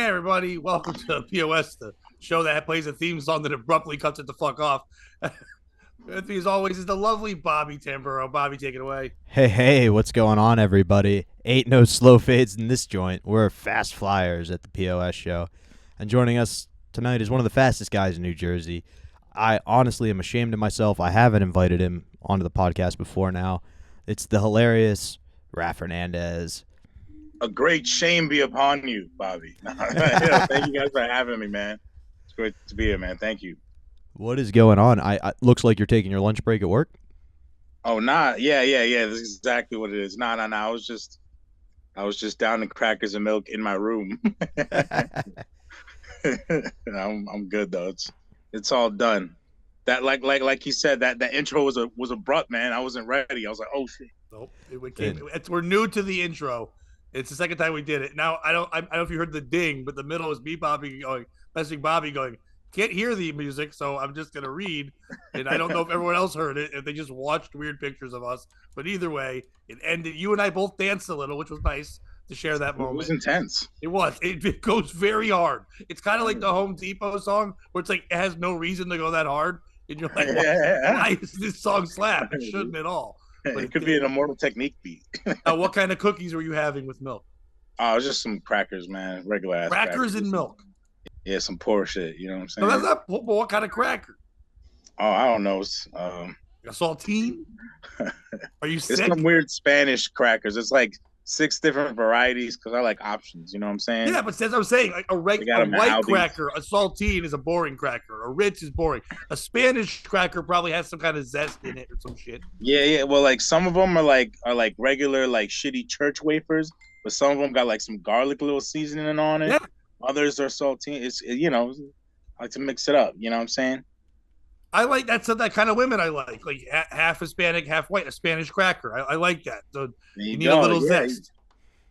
Hey everybody, welcome to POS, the show that plays a theme song that abruptly cuts it the fuck off. With me as always is the lovely Bobby Tamburo. Bobby, take it away. Hey, what's going on, everybody? Ain't no slow fades in this joint. We're fast flyers at the POS show. And joining us tonight is one of the fastest guys in New Jersey. I honestly am ashamed of myself. I haven't invited him onto the podcast before now. It's the hilarious Raph Hernandez. A great shame be upon you, Bobby. Thank you guys for having me, man. It's great to be here, man. Thank you. What is going on? I looks like you're taking your lunch break at work. Oh, nah, yeah. This is exactly what it is. No. I was just down in crackers and milk in my room. I'm good though. It's all done. That like you said, that intro was abrupt, man. I wasn't ready. I was like, oh shit. Nope. We're new to the intro. It's the second time we did it. Now I don't know if you heard the ding, but the middle is me, Bobby messaging Bobby going, can't hear the music, so I'm just gonna read. And I don't know if everyone else heard it, if they just watched weird pictures of us. But either way, it ended. You and I both danced a little, which was nice to share that moment. It was intense. It was. It goes very hard. It's kind of like the Home Depot song, where it's like it has no reason to go that hard, and you're like, why does this song slap? It shouldn't at all. But it could be an Immortal Technique beat. What kind of cookies were you having with milk? Oh, it was just some crackers, man. Regular ass crackers and milk. Yeah, some poor shit. You know what I'm saying? No, that's not. What kind of cracker? Oh, I don't know. A saltine? Are you sick? It's some weird Spanish crackers. It's like 6 different varieties because I like options. You know what I'm saying? Yeah, but as I'm saying, like a white cracker, a saltine is a boring cracker. A Ritz is boring. A Spanish cracker probably has some kind of zest in it or some shit. Yeah. Well, like some of them are like regular like shitty church wafers, but some of them got like some garlic little seasoning on it. Yeah. Others are saltine. I like to mix it up. You know what I'm saying? I like that kind of women. I like half Hispanic, half white. A Spanish cracker. I like that. So you need a little zest.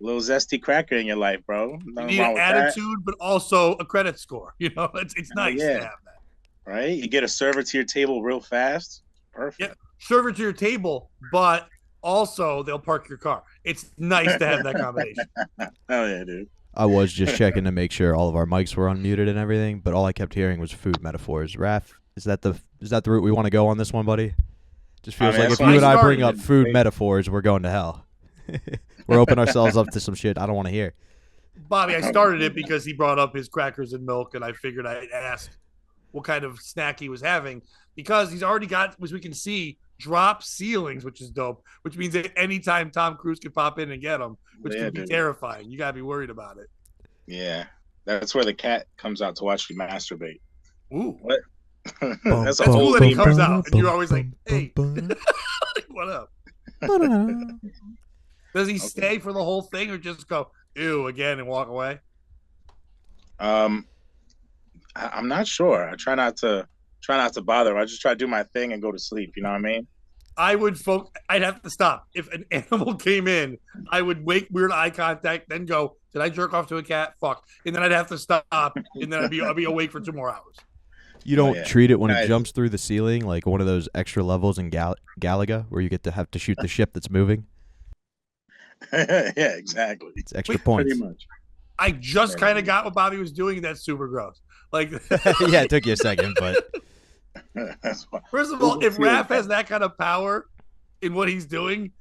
A little zesty cracker in your life, bro. You need an attitude, but also a credit score. You know, it's nice to have that. Right? You get a server to your table real fast. Perfect. Yeah, server to your table, but also they'll park your car. It's nice to have that combination. Oh yeah, dude. I was just checking to make sure all of our mics were unmuted and everything, but all I kept hearing was food metaphors. Raph, is that the route we want to go on this one, buddy? Just feels like if you and I bring up food metaphors, we're going to hell. We're opening ourselves up to some shit I don't want to hear. Bobby, I started it because he brought up his crackers and milk, and I figured I'd ask what kind of snack he was having because he's already got, as we can see, drop ceilings, which is dope, which means that anytime Tom Cruise could pop in and get them, which can be terrifying. You got to be worried about it. Yeah. That's where the cat comes out to watch you masturbate. Ooh. What? That's cool that he comes out, and you're always like, hey, what up? Does he stay for the whole thing or just go, ew, again and walk away? I'm not sure. I try not to bother. I just try to do my thing and go to sleep. You know what I mean? I'd have to stop. If an animal came in, I would make weird eye contact, then go, did I jerk off to a cat? Fuck. And then I'd have to stop, and then I'd be awake for 2 more hours. You don't treat it when it jumps through the ceiling like one of those extra levels in Galaga where you get to have to shoot the ship that's moving? Yeah, exactly. It's extra points. Pretty much. I just kind of got what Bobby was doing, and that's super gross. Like, yeah, it took you a second, but... First of all, if Raph has that kind of power in what he's doing,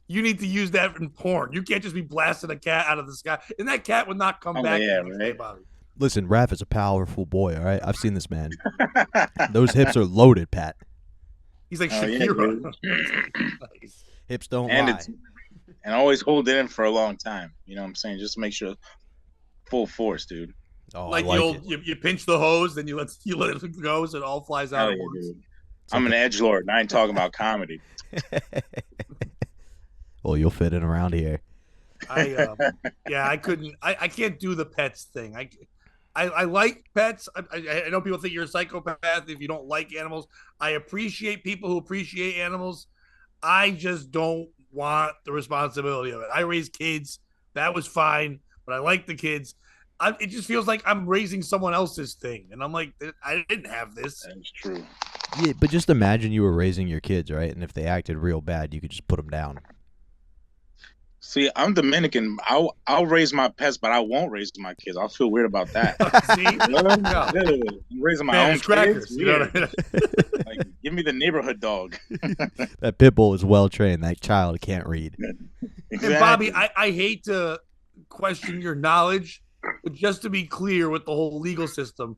you need to use that in porn. You can't just be blasting a cat out of the sky. And that cat would not come back. Yeah, right? Bobby. Listen, Raph is a powerful boy, all right? I've seen this man. Those hips are loaded, Pat. He's like Shakira. Nice. Hips don't lie. And always hold it in for a long time. You know what I'm saying? Just to make sure full force, dude. Oh, like you pinch the hose, then you let it go, so it all flies out. Yeah, I'm an edgelord, and I ain't talking about comedy. Well, you'll fit in around here. I couldn't. I can't do the pets thing. I like pets. I know people think you're a psychopath if you don't like animals. I appreciate people who appreciate animals. I just don't want the responsibility of it. I raised kids. That was fine, but I like the kids. It just feels like I'm raising someone else's thing. And I'm like, I didn't have this. That's true. Yeah, but just imagine you were raising your kids, right? And if they acted real bad, you could just put them down. See, I'm Dominican. I'll raise my pets, but I won't raise my kids. I'll feel weird about that. See, I'm raising my own Spanish crackers. kids. You know what I Weird. mean? Like, give me the neighborhood dog. That pit bull is well trained. That child can't read. Exactly. And Bobby, I hate to question your knowledge, but just to be clear with the whole legal system,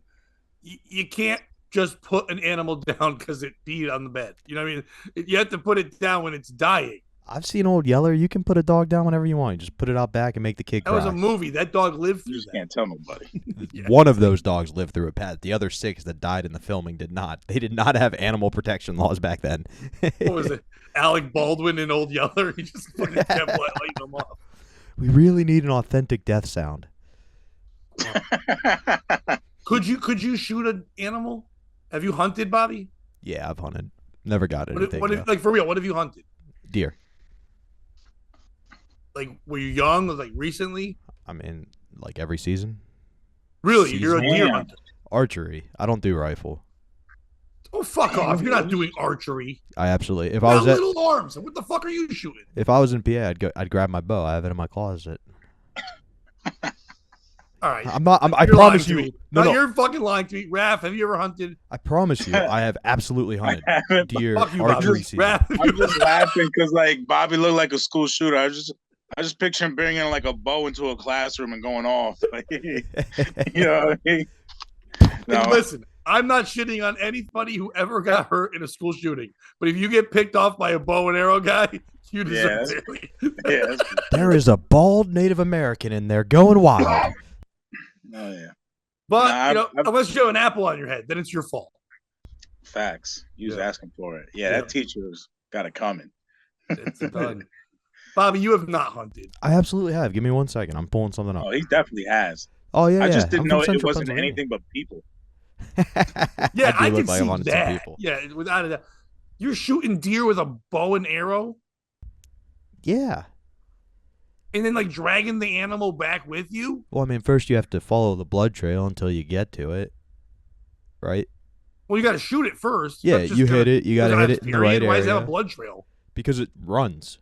you can't just put an animal down because it peed on the bed. You know what I mean? You have to put it down when it's dying. I've seen Old Yeller. You can put a dog down whenever you want. You just put it out back and make the kid That cry. was a movie. That dog lived through You just that. can't tell nobody. Yeah. One of those dogs lived through it, Pat. The other 6 that died in the filming did not. They did not have animal protection laws back then. What was it? Alec Baldwin and Old Yeller. He just fucking kept lighting them up. We really need an authentic death sound. Could you shoot an animal? Have you hunted, Bobby? Yeah, I've hunted. Never got anything. Like for real, what have you hunted? Deer. Like, were you young? Like recently? I mean, like every season. Really? You're a deer Yeah. hunter? Archery. I don't do rifle. Oh, fuck off! You're not doing archery. I absolutely. If You I got was little arms. What the fuck are you shooting? if I was in PA, I'd grab my bow. I have it in my closet. All right. I You're promise lying to you. me. No, no. You're fucking lying to me. Raph, have you ever hunted? I promise you. I have absolutely hunted deer Fuck you, Bobby. archery season. Raph, I'm just laughing because like Bobby looked like a school shooter. I just picture him bringing like a bow into a classroom and going off. Like, you know what I mean? No. Listen, I'm not shitting on anybody who ever got hurt in a school shooting. But if you get picked off by a bow and arrow guy, you deserve it. Yeah, that's good. There is a bald Native American in there going wild. Oh yeah. But Nah, unless you have an apple on your head, then it's your fault. Facts. You was Yeah. asking for it. Yeah, Yeah. that teacher's got it coming. It's done. Bobby, you have not hunted. I absolutely have. Give me 1 second. I'm pulling something up. Oh, he definitely has. Oh yeah, I yeah. just didn't I'm know from it Central wasn't Pennsylvania. anything but people. Yeah, I I do can look like see I've hunted some that. people. Yeah, without a doubt. You're shooting deer with a bow and arrow, Yeah. and then like dragging the animal back with you. Well, I mean, first you have to follow the blood trail until you get to it, right? Well, you got to shoot it first. Yeah, That's just you gonna- hit it. You got to does hit have it in the period? right Why does it have area a blood trail? because it runs.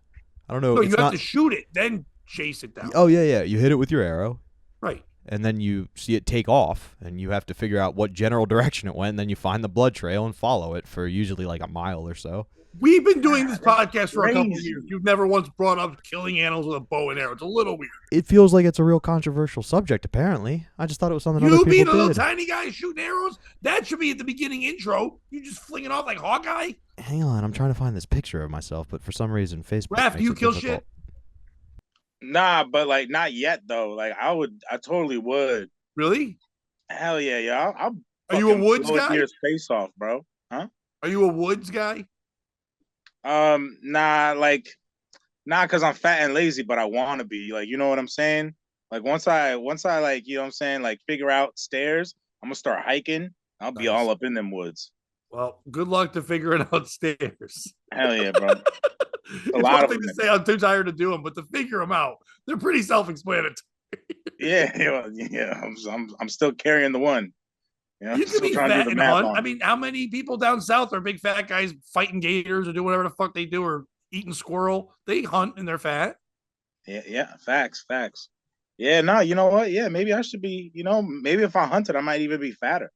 I don't know. No, it's you have not. to shoot it, then chase it down. Oh yeah, yeah. You hit it with your arrow, Right. and then you see it take off, and you have to figure out what general direction it went. And then you find the blood trail and follow it for usually like a mile or so. We've been doing this podcast for a couple of crazy. years. You've never once brought up killing animals with a bow and arrow. It's a little weird. It feels like it's a real controversial subject. Apparently, I just thought it was something You other being a people little did. tiny guy shooting arrows? That should be at the beginning intro. You just fling it off like Hawkeye. Hang on, I'm trying to find this picture of myself, but for some reason, Facebook. Raph, do makes you it kill difficult. shit? Nah, but like not yet though. Like I totally would. Really? Hell yeah, y'all. I'll Are you a fucking woods blow guy? Deer's face off, bro. Are you a woods guy? Nah, because I'm fat and lazy, but I want to be. Like, you know what I'm saying? Like once I like, you know what I'm saying, like figure out stairs, I'm gonna start hiking. I'll be Nice. all up in them woods. Well, good luck to figuring out stairs. Hell yeah, bro. It's lot one of thing to them. say I'm too tired to do them, but to figure them out, they're pretty self-explanatory. Yeah. I'm still carrying the one. Yeah, You can still be trying to do fat the and math hunt. on I it. mean, how many people down south are big fat guys fighting gators or doing whatever the fuck they do or eating squirrel? They hunt and they're fat. Yeah, facts. Yeah, no, you know what? Yeah, maybe I should be, maybe if I hunted, I might even be fatter.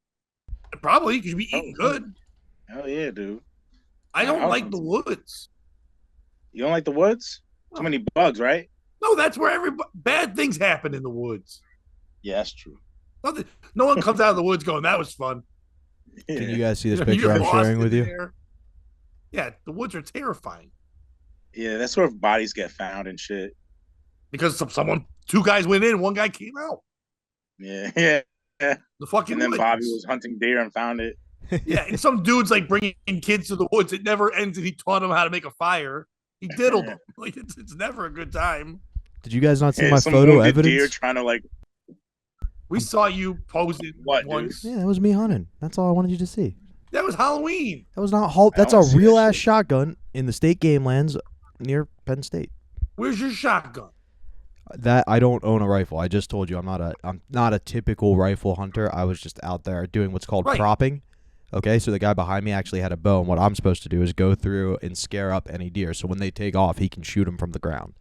Probably because you be eating good. Hell yeah, dude. I don't I'll like hunt the some. woods. You don't like the woods? No. Too many bugs, right? No, that's where bad things happen in the woods. Yeah, that's true. Nothing, no one comes out of the woods going, "That was fun." Yeah. Can you guys see this You picture get I'm lost sharing in with you? there. Yeah, the woods are terrifying Yeah, that's where bodies get found and shit. because two guys went in, one guy came out. Yeah. The fucking And then woods. Bobby was hunting deer and found it. Yeah, and some dude's like bringing kids to the woods. It never ends, and he taught them how to make a fire. He diddled them. Like it's never a good time. Did you guys not see Yeah, my some photo wounded deer evidence? trying to like. We saw you posing What, dude? once. Yeah, that was me hunting. That's all I wanted you to see. That was Halloween. That was not halt. I That's a don't see that real ass shit. shotgun in the state game lands near Penn State. Where's your shotgun? That I don't own a rifle. I just told you I'm not a typical rifle hunter. I was just out there doing what's called Right. cropping. Okay, so the guy behind me actually had a bow, and what I'm supposed to do is go through and scare up any deer. So when they take off, he can shoot them from the ground.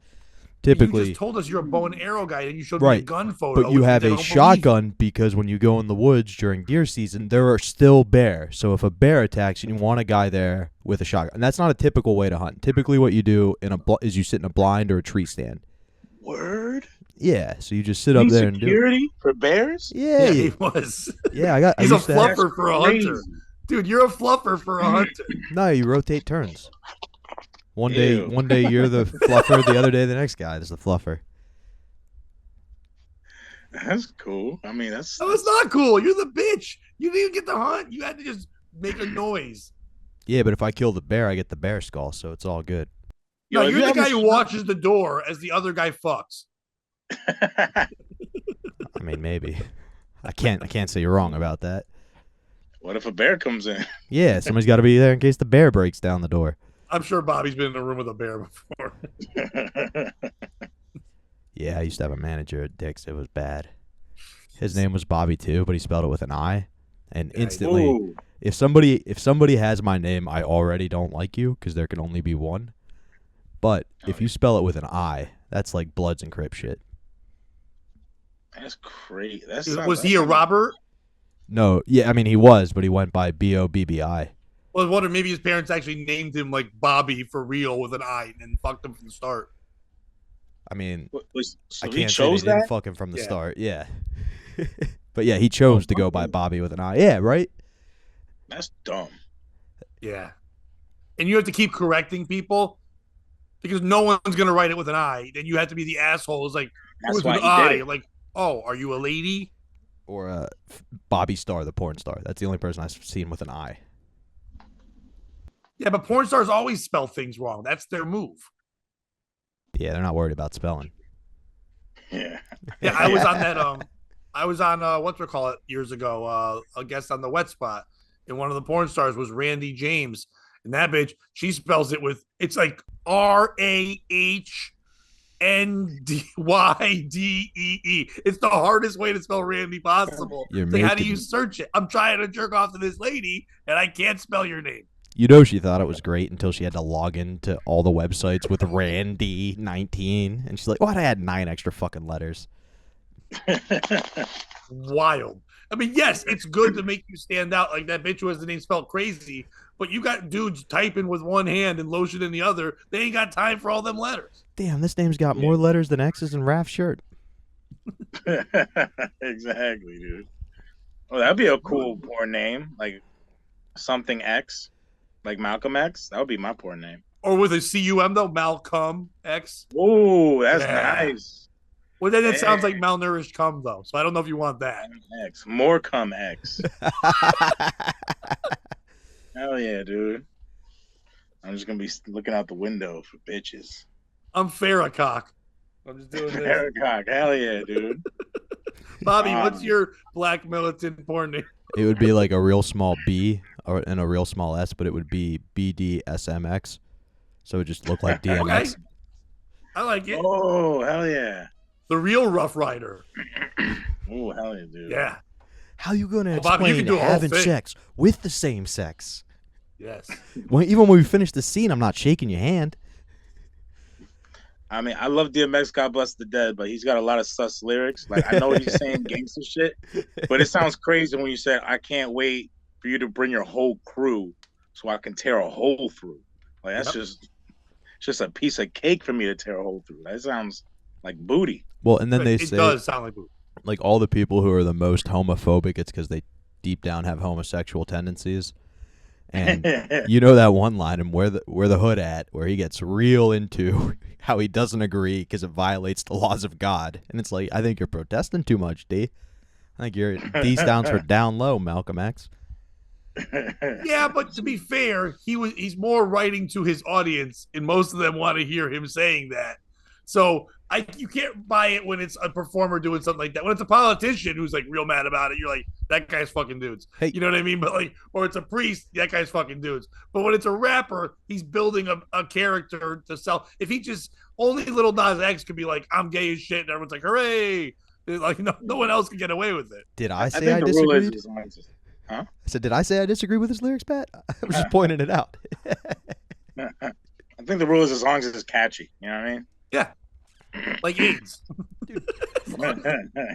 Typically, you just told us you're a bow and arrow guy, and you showed me a right, gun photo. but you which have I a don't believe shotgun because when you go in the woods during deer season, there are still bears. So if a bear attacks you want a guy there with a shotgun. And that's not a typical way to hunt. Typically what you do is you sit in a blind or a tree stand. Word? Yeah, so you just sit up there and do it. Security for bears? Yeah, Yeah, he was. Yeah, He's a used to have- fluffer for a hunter. Dude, you're a fluffer for a hunter. No, you rotate turns. One Ew. day you're the fluffer, the other day the next guy is the fluffer. That's cool. I mean, that's No, it's not cool. You're the bitch. You didn't even get to hunt. You had to just make a noise. Yeah, but if I kill the bear, I get the bear skull, so it's all good. No, Yo, you're the haven't guy who seen- watches the door as the other guy fucks. I mean, maybe. I can't say you're wrong about that. What if a bear comes in? Yeah, somebody's got to be there in case the bear breaks down the door. I'm sure Bobby's been in a room with a bear before. Yeah, I used to have a manager at Dick's. It was bad. His name was Bobby too, but he spelled it with an I. And instantly, Ooh. if somebody has my name, I already don't like you because there can only be one. But if you spell it with an I, that's like Bloods and Crips shit. That's crazy. Was he a robber? No, yeah, I mean he was, but he went by Bobbi. Well, I was wondering maybe his parents actually named him like Bobby for real with an I and fucked him from the start. I mean, So I he can't say they chose didn't that? fuck him from the Yeah. start. Yeah. But yeah, he chose to go by Bobby with an I. Yeah, right? That's dumb. Yeah. And you have to keep correcting people because no one's going to write it with an I. Then you have to be the asshole. It's like, That's with why an he I. did it. Like, oh, are you a lady? Or Bobby Star, the porn star. That's the only person I've seen with an I. Yeah, but porn stars always spell things wrong. That's their move. Yeah, they're not worried about spelling. Yeah. Yeah, I was on that. I was on whatcall it years ago. A guest on the Wet Spot, and one of the porn stars was Randy James, and that bitch she spells it with it's like RAHNDYDEE. It's the hardest way to spell Randy possible. You're It's like, how do making- you search it? I'm trying to jerk off to this lady, and I can't spell your name. You know she thought it was great until she had to log into all the websites with Randy19. And she's like, why'd I add 9 extra fucking letters? Wild. I mean, yes, it's good to make you stand out like that bitch who has the name spelled crazy, but you got dudes typing with one hand and lotion in the other. They ain't got time for all them letters. Damn, this name's got more letters than X's in Raph's shirt. Exactly, dude. Well, that'd be a cool porn name, like something X, like Malcolm X. That would be my porn name. Or with a CUM though, Malcolm X. Ooh, that's Yeah. nice. Well, then it sounds like malnourished cum though, so I don't know if you want that. X, more cum X. Hell yeah, dude. I'm just gonna be looking out the window for bitches. I'm Farrakhan. I'm just doing this. Paracock, hell yeah, dude. Bobby, what's your black militant porn name? It would be like a real small B and a real small S, but it would be BDSMX. So it would just look like DMX. Okay. I like it. Oh, hell yeah. The real Rough Rider. Oh, hell yeah, dude. Yeah. How you going to Well, Bobby, you explain can do a whole having thing. sex with the same sex? Yes. Even when we finish the scene, I'm not shaking your hand. I mean, I love DMX, God bless the dead, but he's got a lot of sus lyrics. Like, I know he's saying gangster shit, but it sounds crazy when you say, I can't wait for you to bring your whole crew so I can tear a hole through. Like, that's just a piece of cake for me to tear a hole through. That sounds like booty. Well, and then they It say, does sound like booty. like, all the people who are the most homophobic, it's because they deep down have homosexual tendencies. And you know that one line in Where the Hood At, where he gets real into how he doesn't agree because it violates the laws of God. And it's like, I think you're protesting too much, D. I think your D stands for down low, Malcolm X. Yeah, but to be fair, he's more writing to his audience, and most of them want to hear him saying that. So you can't buy it when it's a performer doing something like that. When it's a politician who's like real mad about it, you're like, that guy's fucking dudes. Hey. You know what I mean? But like, or it's a priest, that guy's fucking dudes. But when it's a rapper, he's building a character to sell. If he just only Lil Nas X could be like, I'm gay as shit, and everyone's like, hooray! Like no one else can get away with it. Did I say think I the rule disagreed? is I said, did I say I disagree with his lyrics, Pat? I was just pointing it out. I think the rule is as long as it's catchy. You know what I mean? Yeah. like AIDS.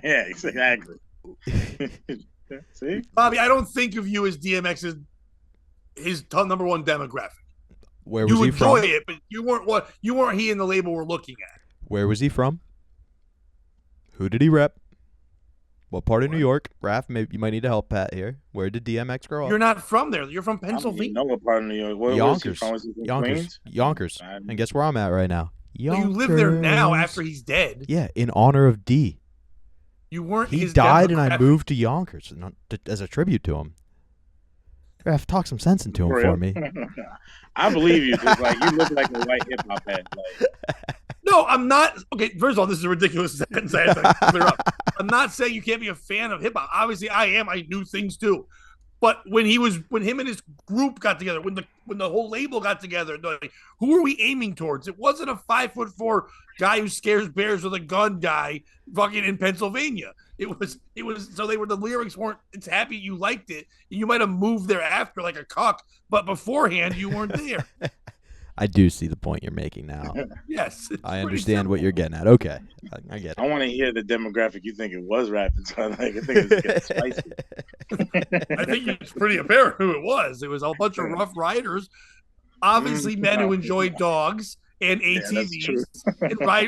Yeah, exactly. See, Bobby, I don't think of you as DMX's his number one demographic. Where was You he enjoy from? it, but you weren't he in the label we're looking at. Where was he from? Who did he rep? What part of New York? Raph, maybe you might need to help Pat here. Where did DMX grow up? You're not from there. You're from I don't even Pennsylvania. know what part of New York. Where is he Yonkers. from? Is he from Yonkers. Queens? Yonkers. And guess where I'm at right now? Yonkers. So you live there now after he's dead. Yeah, in honor of D. You weren't. He his died, and I demographic. moved to Yonkers as a tribute to him. Raph, talk some sense into him for me. I believe you, because like you look like a white hip hop head. Like, No, I'm not. Okay, first of all, this is a ridiculous sentence. I have to clear up. I'm not saying you can't be a fan of hip hop. Obviously, I am. I knew things too. But when him and his group got together, when the whole label got together, like, who are we aiming towards? It wasn't a 5'4" guy who scares bears with a gun guy fucking in Pennsylvania. It was so the lyrics weren't, it's happy you liked it. You might have moved there after like a cuck, but beforehand you weren't there. I do see the point you're making now. Yes. I understand what you're getting at. Okay. I get it. I want to hear the demographic you think it was rapping. So like, I think it's getting spicy. I think it's pretty apparent who it was. It was a bunch of rough riders, obviously men who enjoy dogs and ATVs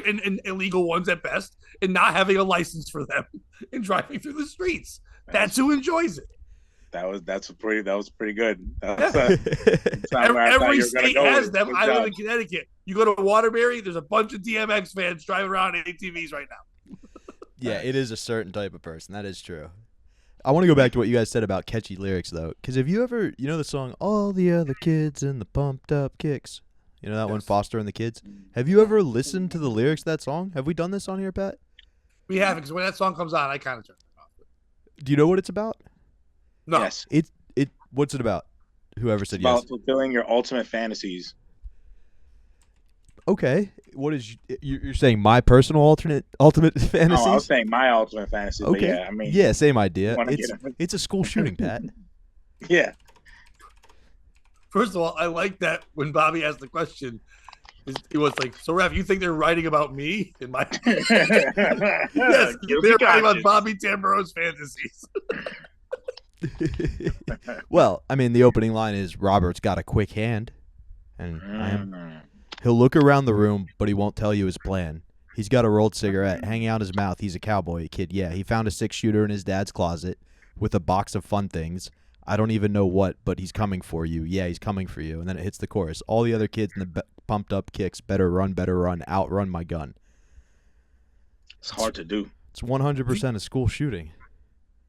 and illegal ones at best, and not having a license for them and driving through the streets. That's who enjoys it. That was pretty good. Every state has them. I live in Connecticut. You go to Waterbury, there's a bunch of DMX fans driving around in ATVs right now. Yeah, it is a certain type of person. That is true. I want to go back to what you guys said about catchy lyrics, though, because have you ever, the song "All the Other Kids and the Pumped Up Kicks"? You know that one, Foster and the Kids. Have you ever listened to the lyrics of that song? Have we done this on here, Pat? We haven't, because when that song comes on, I kind of turn it off. Do you know what it's about? No. Yes. What's it about? Whoever said about yes. fulfilling your ultimate fantasies. Okay. What is you're saying? My personal ultimate fantasies? Oh, I was saying my ultimate fantasy. Okay. Yeah, I mean, yeah, same idea. It's It's a school shooting, Pat. Yeah. First of all, I like that when Bobby asked the question, it was like, "So, Raph, you think they're writing about me?" In my yes, they're writing about Bobby Tamburo's fantasies. Well, I mean, the opening line is Robert's got a quick hand, and he'll look around the room, but he won't tell you his plan. He's got a rolled cigarette hanging out his mouth. He's a cowboy kid. Yeah, he found a 6-shooter in his dad's closet with a box of fun things. I don't even know what, but he's coming for you. Yeah, he's coming for you. And then it hits the chorus. All the other kids in the pumped up kicks, better run, outrun my gun. It's hard to do. It's 100% a school shooting.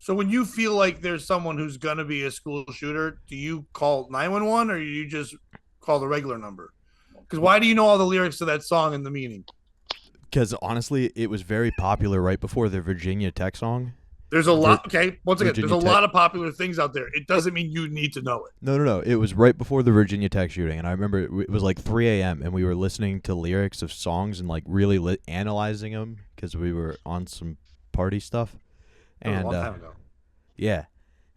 So when you feel like there's someone who's going to be a school shooter, do you call 911 or do you just call the regular number? Because why do you know all the lyrics to that song and the meaning? Because honestly, it was very popular right before the Virginia Tech song. There's a lot. Okay, once again, Virginia there's a lot of popular things out there. It doesn't mean you need to know it. No. It was right before the Virginia Tech shooting, and I remember it was like 3 a.m. and we were listening to lyrics of songs and like really analyzing them because we were on some party stuff. That was a long time ago. Yeah,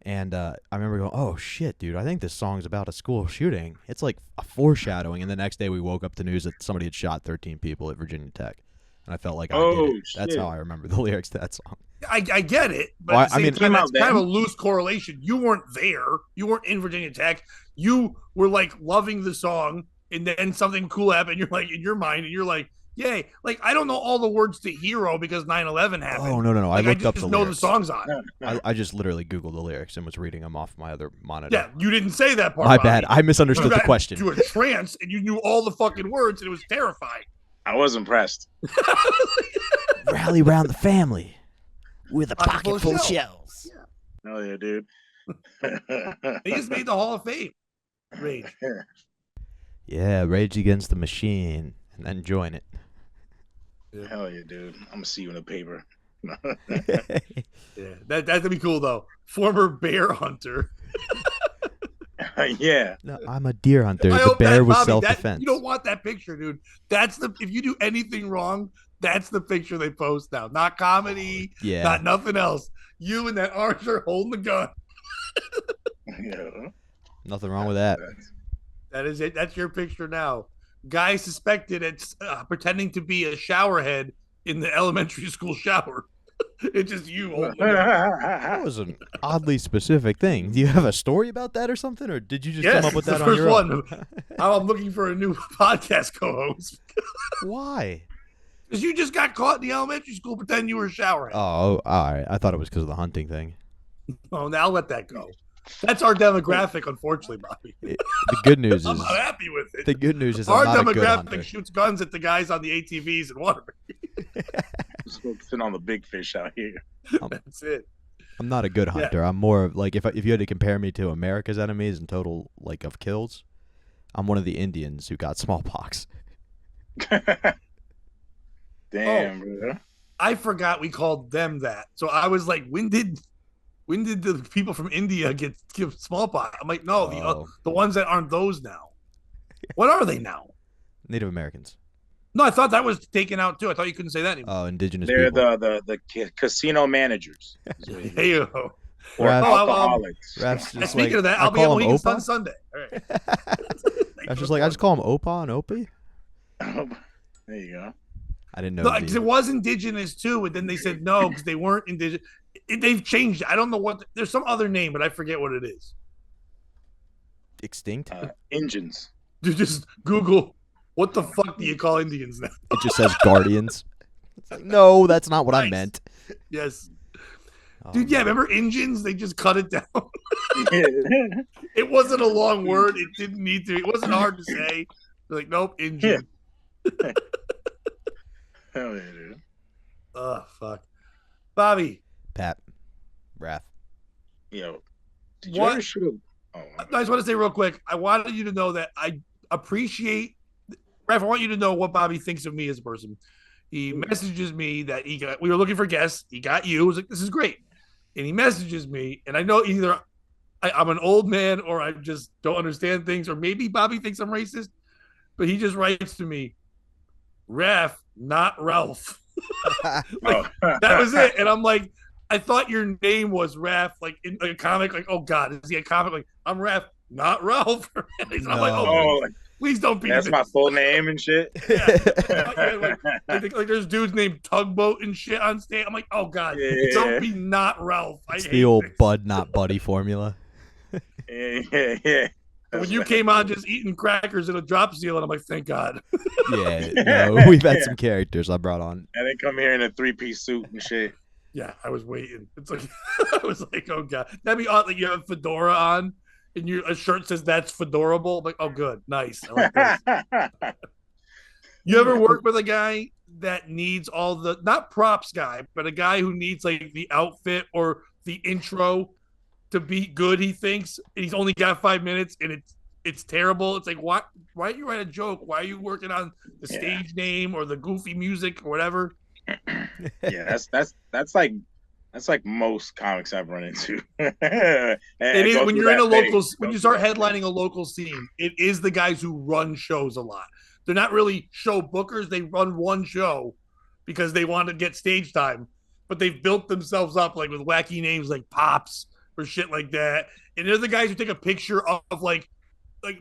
and I remember going, "Oh shit, dude! I think this song's about a school shooting." It's like a foreshadowing, and the next day we woke up to news that somebody had shot 13 people at Virginia Tech. And I felt like I did it. That's how I remember the lyrics to that song. I get it, but Well, at the same I mean, time, that's kind of a loose correlation. You weren't there. You weren't in Virginia Tech. You were like loving the song, and then something cool happened. You're like in your mind, and you're like, "Yay!" Like I don't know all the words to "Hero" because 9/11 happened. Oh no! Like, I looked up the just know lyrics. the songs on it. I just literally Googled the lyrics and was reading them off my other monitor. Yeah, you didn't say that part. My Bobby. bad. I misunderstood the question. You were a trance, and you knew all the fucking words, and it was terrifying. I was impressed. Rally round the family with a pocket full of shells. Yeah. Hell yeah, dude. He just made the Hall of Fame. Rage. Yeah, Rage Against the Machine, and then join it. Hell yeah, dude. I'm gonna see you in the paper. Yeah, that'd be cool though. Former bear hunter. Yeah. No, I'm a deer hunter. The bear was self-defense. You don't want that picture, dude. If you do anything wrong, that's the picture they post now. Not comedy, not nothing else. You and that archer holding the gun. Yeah. Nothing wrong with that. That is it. That's your picture now. guy suspected at pretending to be a showerhead in the elementary school shower. It's just you holding it. That was an oddly specific thing. Do you have a story about that or something, or did you just come up with it's that the on first your own? one. I'm looking for a new podcast co-host Why? because you just got caught in the elementary school pretending you were a showerhead. Oh, all right. I thought it was because of the hunting thing. Oh, now I'll let that go. That's our demographic, unfortunately, Bobby. The good news I'm is not happy with it. the good news is Our I'm not a good hunter. demographic shoots guns at the guys on the ATVs and Waterbury. Just focusing on the big fish out here. That's it. I'm not a good hunter. I'm more of like if you had to compare me to America's enemies in total like of kills, I'm one of the Indians who got smallpox. Damn, bro. I forgot we called them that. So I was like, when did the people from India get smallpox? I'm like, no, the ones that aren't those now. What are they now? Native Americans. No, I thought that was taken out too. I thought you couldn't say that anymore. Oh, indigenous They're people. the casino managers. Hey, Or Raph- alcoholics. Raph's just speaking like, of that, I I'll be at call him Mohegan Opa. on Sunday. All right. Raph's just like I just call him Opa and Opie. There you go. I didn't know. No, because it was indigenous too, and then they said no because they weren't indigenous. They've changed it. I don't know what. There's some other name, but I forget what it is. Extinct. Engines. You just Google what the fuck do you call Indians now? It just says Guardians. It's like, no, that's not what I Nice. meant. Yes, Oh, dude. Yeah, remember engines? They just cut it down. It wasn't a long word. It didn't need to. It wasn't hard to say. They're like, nope, engine. Hell yeah, dude. Oh fuck, Bobby. Pat. Raph. Yo, did What? you ever shoot a... I just want to say real quick. I wanted you to know that I appreciate. Raph, I want you to know what Bobby thinks of me as a person. He messages me that we were looking for guests. He got you. I was like, this is great. And he messages me, and I know either I'm an old man or I just don't understand things, or maybe Bobby thinks I'm racist, but he just writes to me, Raph, not Ralph. Like, that was it. And I'm like, I thought your name was Raph, like in a comic, like, oh God, is he a comic? Like, I'm Raph, not Ralph. I'm like, oh, please don't be. That's my full name and shit. Yeah. like there's dudes named Tugboat and shit on stage. I'm like, oh God, don't be not Ralph. It's the old Bud not Buddy formula. Yeah. When you came on just eating crackers in a drop seal, and I'm like, thank God. Yeah, no, we've had some characters I brought on. And they come here in a 3-piece suit and shit. Yeah, I was waiting. It's like I was like, oh God, that'd be odd. Like you have a fedora on, and a shirt says that's fedorable. I'm like, oh, good, nice. I like this. You ever work with a guy that needs all the not props guy, but a guy who needs like the outfit or the intro to be good? He thinks he's only got 5 minutes, and it's terrible. It's like, why don't you write a joke? Why are you working on the stage name or the goofy music or whatever? Yeah, that's like most comics I've run into. It is when you're in a local, when you start headlining a local scene, it is the guys who run shows a lot. They're not really show bookers. They run one show because they want to get stage time, but they've built themselves up like with wacky names like Pops or shit like that. And they're the guys who take a picture of like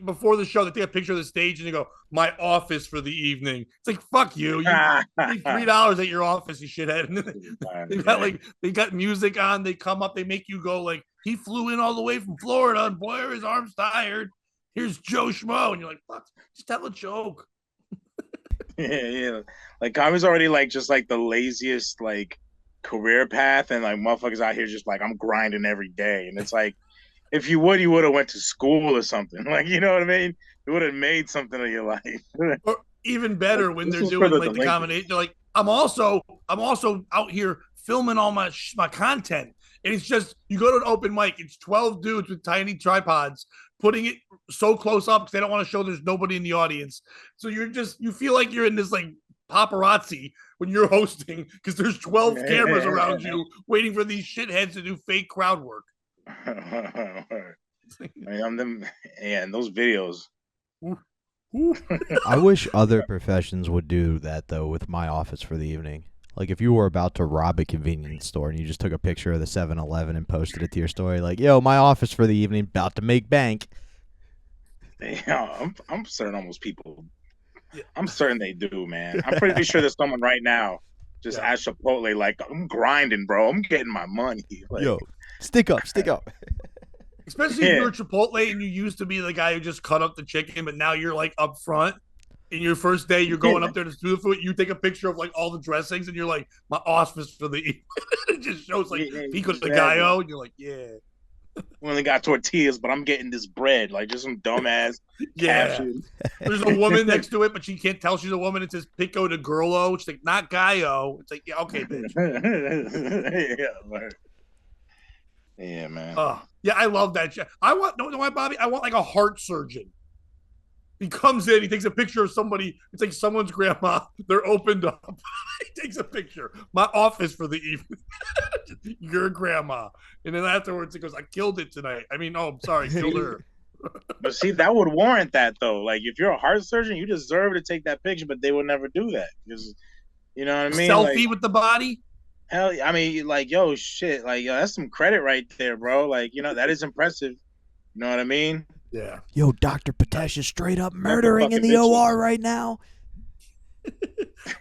before the show, they take a picture of the stage and they go, my office for the evening. It's like, fuck you. You pay $3 at your office, you shithead. And they got music on. They come up, they make you go like, he flew in all the way from Florida and boy, are his arms tired. Here's Joe Schmo. And you're like, fuck, just tell a joke. Yeah. Like comedy's already like just like the laziest like career path, and like motherfuckers out here just like, I'm grinding every day. And it's like, if you would have went to school or something. Like, you know what I mean? You would have made something of your life. Or even better when they're doing like the combination. They're like, I'm also out here filming all my content. And it's just, you go to an open mic, it's 12 dudes with tiny tripods putting it so close up because they don't want to show there's nobody in the audience. So you feel like you're in this like paparazzi when you're hosting because there's 12 cameras around you waiting for these shitheads to do fake crowd work. And those videos. I wish other professions would do that though with my office for the evening. Like if you were about to rob a convenience store and you just took a picture of the 7-Eleven and posted it to your story, like, yo, my office for the evening, about to make bank. Yeah, I'm certain almost people Yeah. I'm certain they do, man. I'm pretty sure there's someone right now just Yeah. at Chipotle, like, I'm grinding, bro. I'm getting my money. Like, Yo, stick up, stick up. Especially if yeah, you're Chipotle and you used to be the guy who just cut up the chicken, but now you're like up front. In your first day, you're going up there to do the food. You take a picture of like all the dressings, and you're like, "My office for the." It just shows like yeah, pico de exactly. gallo, and you're like, "Yeah, We only got tortillas, but I'm getting this bread, like just some dumbass yeah." caption. There's a woman next to it, but she can't tell she's a woman. It says pico de girlo. It's like not gallo. It's like, yeah, okay, bitch. Yeah, man. Oh, yeah, I love that shit. I want no, why, Bobby? I want like a heart surgeon. He comes in, he takes a picture of somebody. It's like someone's grandma. They're opened up. He takes a picture. My office for the evening. Your grandma. And then afterwards, he goes, I killed it tonight. I mean, oh, I'm sorry, killed her. But see, that would warrant that though. Like, if you're a heart surgeon, you deserve to take that picture, but they would never do that because you know what I mean. Like, Selfie with the body. hell, I mean, like, yo, shit, like, yo, that's some credit right there, bro. Like, that is impressive. You know what I mean? Yeah. Yo, Dr. Patesh is straight up Not for murdering in fucking the bitches. OR right now. You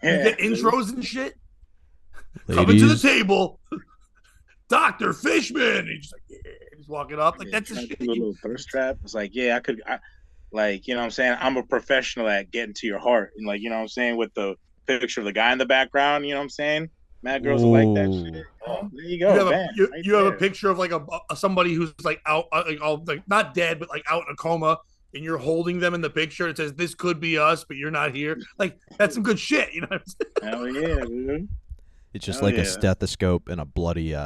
get intros and shit. Ladies. Coming to the table, Dr. Fishman. He's just like, yeah. He's walking up. Like, that's a shit. Do a little thirst trap. It's like, yeah, like, you know what I'm saying? I'm a professional at getting to your heart. And, like, you know what I'm saying? With the picture of the guy in the background, you know what I'm saying? Mad girls will like that shit. Oh, there you go. Bam. You have a picture of like a somebody who's like out, like all like not dead, but like out in a coma, and you're holding them in the picture. It says, "This could be us, but you're not here." Like that's some good shit, you know. Hell yeah, dude. It's just like a stethoscope and a bloody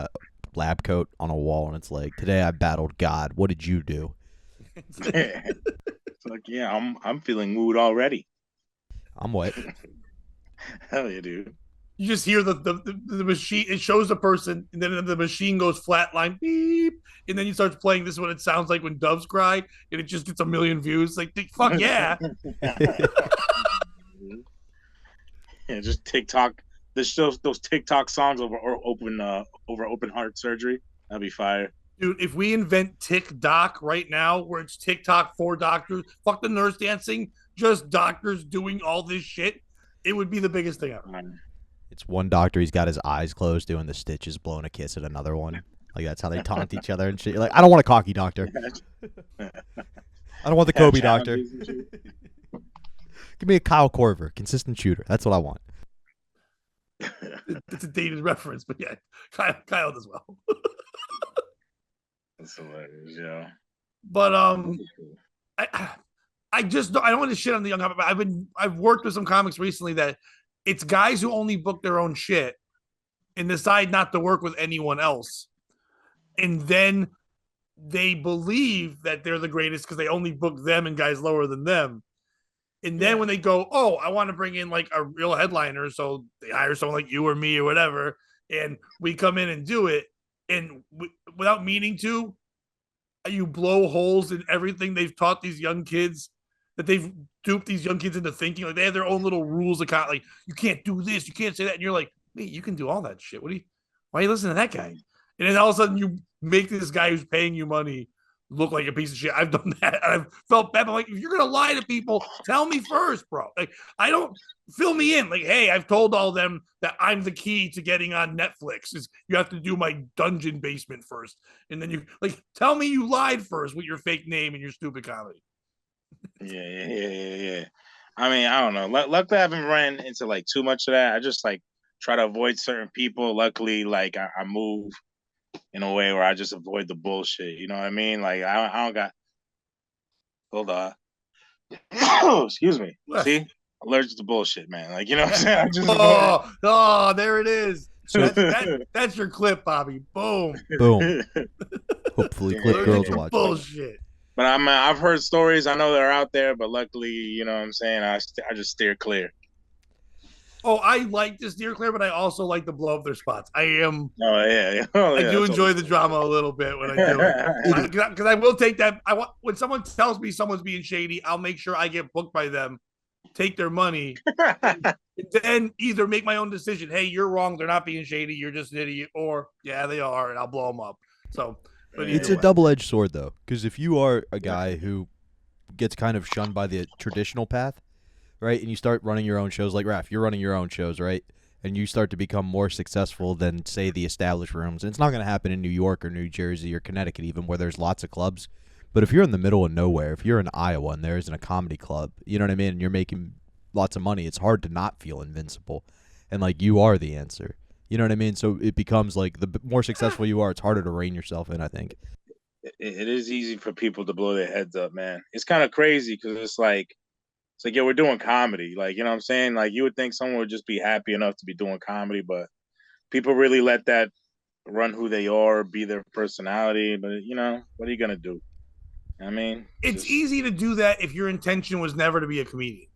lab coat on a wall, and it's like, today I battled God. What did you do? It's like, yeah, I'm feeling mood already. I'm wet. Hell yeah, dude. You just hear the machine. It shows the person, and then the machine goes flatline, beep, and then you start playing. This is what it sounds like when doves cry, and it just gets a million views. Like, fuck yeah. Yeah, just TikTok. There's those TikTok songs over open heart surgery. That'd be fire. Dude, if we invent TikTok right now, where it's TikTok for doctors, fuck the nurse dancing, just doctors doing all this shit, it would be the biggest thing ever. It's one doctor, he's got his eyes closed doing the stitches, blowing a kiss at another one. Like, that's how they taunt each other and shit. You're like, I don't want a cocky doctor. I don't want the Kobe doctor. Give me a Kyle Korver, consistent shooter. That's what I want. It's a dated reference, but yeah, Kyle does well. That's hilarious, yeah. But I don't want to shit on the young comic. I've worked with some comics recently that it's guys who only book their own shit and decide not to work with anyone else, and then they believe that they're the greatest because they only book them and guys lower than them. And then when they go, oh, I want to bring in like a real headliner, so they hire someone like you or me or whatever, and we come in and do it, and without meaning to, you blow holes in everything they've taught these young kids, that they've duped these young kids into thinking. Like, they have their own little rules of like, you can't do this, you can't say that, and you're like, mate, you can do all that shit. Why are you listening to that guy? And then all of a sudden you make this guy who's paying you money look like a piece of shit. I've done that. I've felt bad. I'm like, if you're gonna lie to people, tell me first, bro. Like, I don't fill me in. Like, hey, I've told all of them that I'm the key to getting on Netflix. Is you have to do my dungeon basement first, and then you like tell me you lied first with your fake name and your stupid comedy. Yeah. I mean, I don't know. Luckily, I haven't run into like too much of that. I just like try to avoid certain people. Luckily, like I move in a way where I just avoid the bullshit. You know what I mean? Like, I don't got. Hold on. Excuse me. What? See, allergic to bullshit, man. Like, you know what I'm saying? I'm just there it is. That's your clip, Bobby. Boom. Boom. Hopefully, clip girls watch. Bullshit. But I've heard stories. I know they're out there, but luckily, you know what I'm saying, I just steer clear. Oh, I like to steer clear, but I also like to blow up their spots. I am. Oh yeah. I do enjoy the drama a little bit when I do it, because I will take that. I want when someone tells me someone's being shady, I'll make sure I get booked by them, take their money, and then either make my own decision. Hey, you're wrong. They're not being shady. You're just an idiot. Or yeah, they are, and I'll blow them up. So, but it's a double-edged sword, though, because if you are a guy who gets kind of shunned by the traditional path, right? And you start running your own shows, like Raph, you're running your own shows, right? And you start to become more successful than, say, the established rooms. And it's not going to happen in New York or New Jersey or Connecticut, even where there's lots of clubs. But if you're in the middle of nowhere, if you're in Iowa and there isn't a comedy club, you know what I mean, and you're making lots of money, it's hard to not feel invincible. And, like, you are the answer. You know what I mean? So it becomes, like, the more successful you are, it's harder to rein yourself in, I think. It is easy for people to blow their heads up, man. It's kind of crazy because it's like, yeah, we're doing comedy. Like, you know what I'm saying? Like, you would think someone would just be happy enough to be doing comedy, but people really let that run who they are, be their personality. But, what are you going to do? I mean, It's just, easy to do that if your intention was never to be a comedian.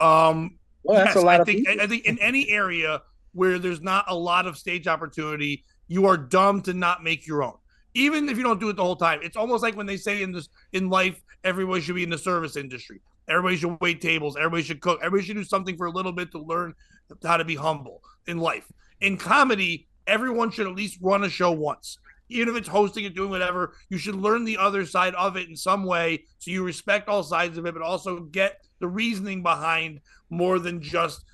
well, that's a Yes, lot of people. I think in any area where there's not a lot of stage opportunity, you are dumb to not make your own. Even if you don't do it the whole time, it's almost like when they say in life, everybody should be in the service industry. Everybody should wait tables. Everybody should cook. Everybody should do something for a little bit to learn how to be humble in life. In comedy, everyone should at least run a show once. Even if it's hosting and doing whatever, you should learn the other side of it in some way so you respect all sides of it, but also get the reasoning behind more than just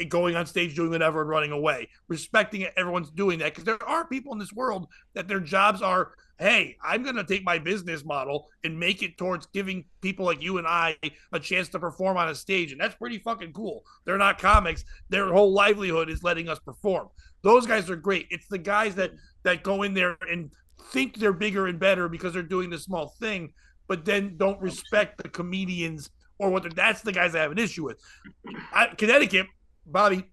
going on stage doing whatever and running away. Respecting it, everyone's doing that because there are people in this world that their jobs are, hey, I'm going to take my business model and make it towards giving people like you and I a chance to perform on a stage. And that's pretty fucking cool. They're not comics. Their whole livelihood is letting us perform. Those guys are great. It's the guys that go in there and think they're bigger and better because they're doing this small thing, but then don't respect the comedians or what. That's the guys I have an issue with. Connecticut, Bobby,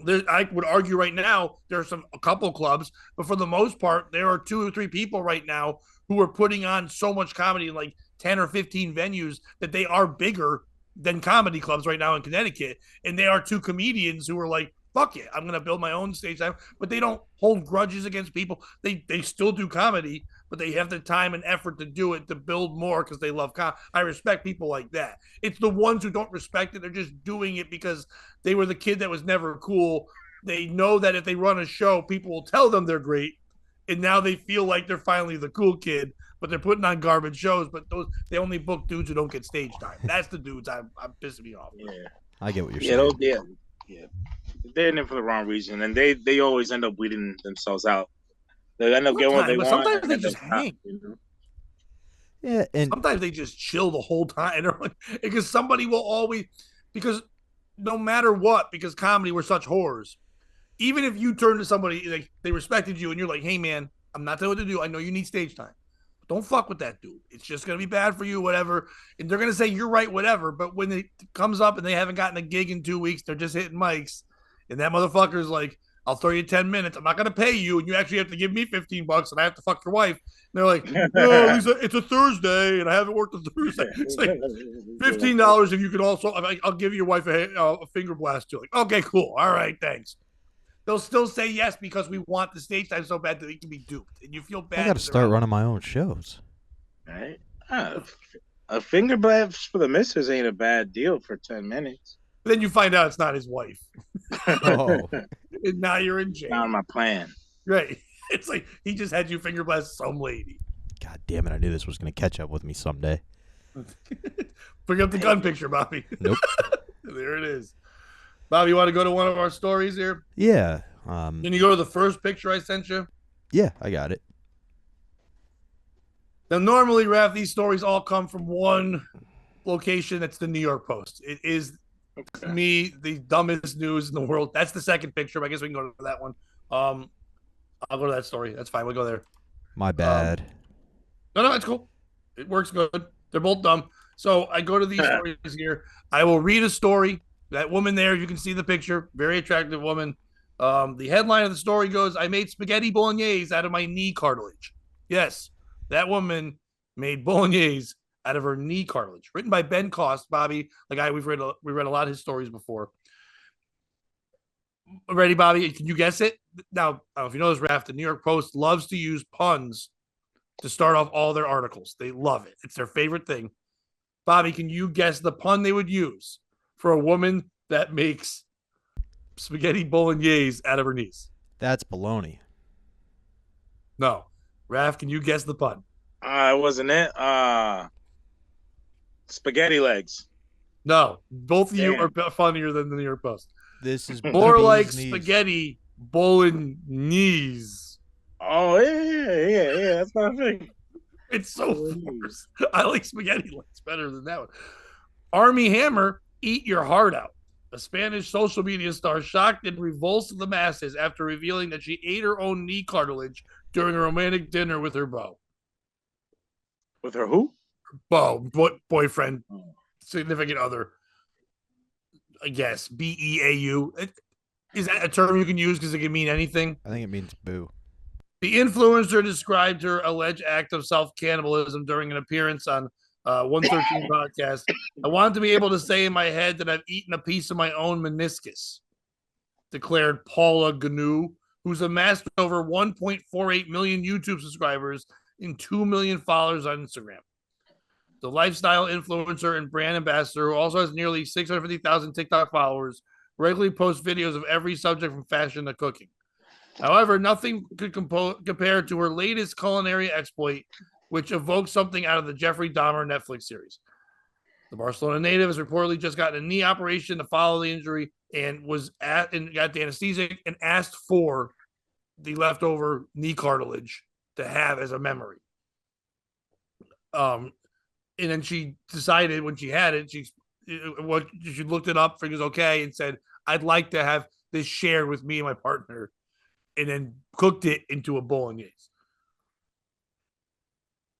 I would argue right now there are a couple clubs, but for the most part, there are 2 or 3 people right now who are putting on so much comedy, like 10 or 15 venues, that they are bigger than comedy clubs right now in Connecticut. And they are 2 comedians who are like, fuck it, I'm going to build my own stage time. But they don't hold grudges against people. They still do comedy, but they have the time and effort to do it to build more because they love comedy. I respect people like that. It's the ones who don't respect it. They're just doing it because they were the kid that was never cool. They know that if they run a show, people will tell them they're great. And now they feel like they're finally the cool kid, but they're putting on garbage shows. But they only book dudes who don't get stage time. That's the dudes I'm pissing me off. Yeah, I get what you're saying. yeah. They're in it for the wrong reason, and they always end up weeding themselves out. They end up getting what they want. Sometimes they just hang. Yeah, and sometimes they just chill the whole time. Because somebody will always, because no matter what, because comedy, we're such whores. Even if you turn to somebody, like they respected you, and you're like, "Hey, man, I'm not telling you what to do. I know you need stage time. Don't fuck with that dude. It's just gonna be bad for you, whatever." And they're gonna say you're right, whatever. But when it comes up and they haven't gotten a gig in 2 weeks, they're just hitting mics, and that motherfucker's like, "I'll throw you 10 minutes. I'm not gonna pay you, and you actually have to give me $15, and I have to fuck your wife." And they're like, "No, it's a Thursday, and I haven't worked on Thursday." It's like $15 if you can also. I'll give your wife a finger blast too. Like, okay, cool, all right, thanks. They'll still say yes because we want the stage time so bad that they can be duped, and you feel bad. I got to start running my own shows. Right? A finger blast for the missus ain't a bad deal for 10 minutes. But then you find out it's not his wife. Oh. And now you're in jail. Not my plan. Right. It's like he just had you finger blast some lady. God damn it, I knew this was going to catch up with me someday. Bring up the gun picture, Bobby. Nope. There it is. Bobby, you want to go to one of our stories here? Yeah. Can you go to the first picture I sent you? Yeah, I got it. Now, normally, Raph, these stories all come from one location. That's the New York Post. It is, to me, the dumbest news in the world. That's the second picture, but I guess we can go to that one. I'll go to that story. That's fine. We'll go there. My bad. No, it's cool. It works good. They're both dumb. So I go to these stories here. I will read a story. That woman there, you can see the picture. Very attractive woman. The headline of the story goes, "I made spaghetti bolognese out of my knee cartilage." Yes, that woman made bolognese out of her knee cartilage. Written by Ben Cost, Bobby. We've read a lot of his stories before. Ready, Bobby? Can you guess it? Now, I don't know if you know this, Raph, the New York Post loves to use puns to start off all their articles. They love it. It's their favorite thing. Bobby, can you guess the pun they would use for a woman that makes spaghetti bolognese out of her knees? That's baloney. No. Raph, can you guess the pun? Wasn't it? Spaghetti legs. No, both of you Damn. are funnier than the New York Post. This is More like bee's knees. spaghetti bolognese. Oh yeah. That's not a thing. It's so forced. I like spaghetti legs better than that one. Army Hammer, eat your heart out. A Spanish social media star shocked and revulsed the masses after revealing that she ate her own knee cartilage during a romantic dinner with her beau. With her who? Boyfriend, significant other. I guess BEAU. Is that a term you can use because it can mean anything? I think it means boo. The influencer described her alleged act of self-cannibalism during an appearance on 113 podcast. I wanted to be able to say in my head that I've eaten a piece of my own meniscus, declared Paula Gnu, who's amassed over 1.48 million YouTube subscribers and 2 million followers on Instagram. The lifestyle influencer and brand ambassador, who also has nearly 650,000 TikTok followers, regularly posts videos of every subject from fashion to cooking. However, nothing could compare to her latest culinary exploit, which evokes something out of the Jeffrey Dahmer Netflix series. The Barcelona native has reportedly just gotten a knee operation to follow the injury and got the anesthetic and asked for the leftover knee cartilage to have as a memory. And then she decided when she had it, she looked it up, figures okay, and said, "I'd like to have this shared with me and my partner," and then cooked it into a bolognese.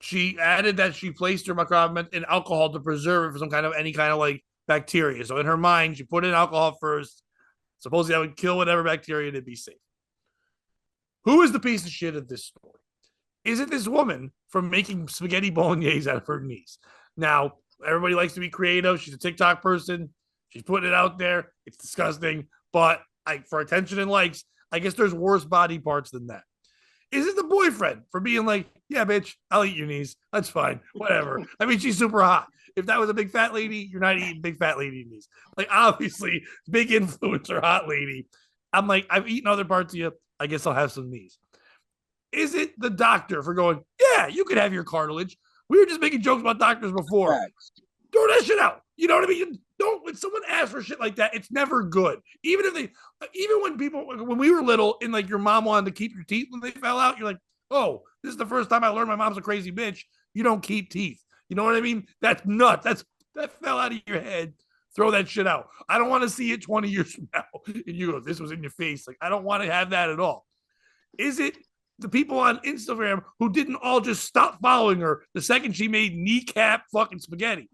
She added that she placed her macrame in alcohol to preserve it for any kind of like bacteria. So in her mind, she put in alcohol first. Supposedly that would kill whatever bacteria to be safe. Who is the piece of shit of this story? Is it this woman from making spaghetti bolognese out of her knees? Now, everybody likes to be creative. She's a TikTok person. She's putting it out there. It's disgusting. But for attention and likes, I guess there's worse body parts than that. Is it the boyfriend for being like, yeah, bitch, I'll eat your knees. That's fine. Whatever. I mean, she's super hot. If that was a big fat lady, you're not eating big fat lady knees. Like, obviously, big influencer, hot lady. I'm like, I've eaten other parts of you. I guess I'll have some knees. Is it the doctor for going, yeah, you could have your cartilage? We were just making jokes about doctors before. Throw that shit out. You know what I mean? Don't, when someone asks for shit like that, it's never good. Even when we were little and like your mom wanted to keep your teeth when they fell out, you're like, oh, this is the first time I learned my mom's a crazy bitch. You don't keep teeth. You know what I mean? That's nuts. That fell out of your head. Throw that shit out. I don't want to see it 20 years from now. And you go, this was in your face. Like, I don't want to have that at all. Is it the people on Instagram who didn't all just stop following her the second she made kneecap fucking spaghetti?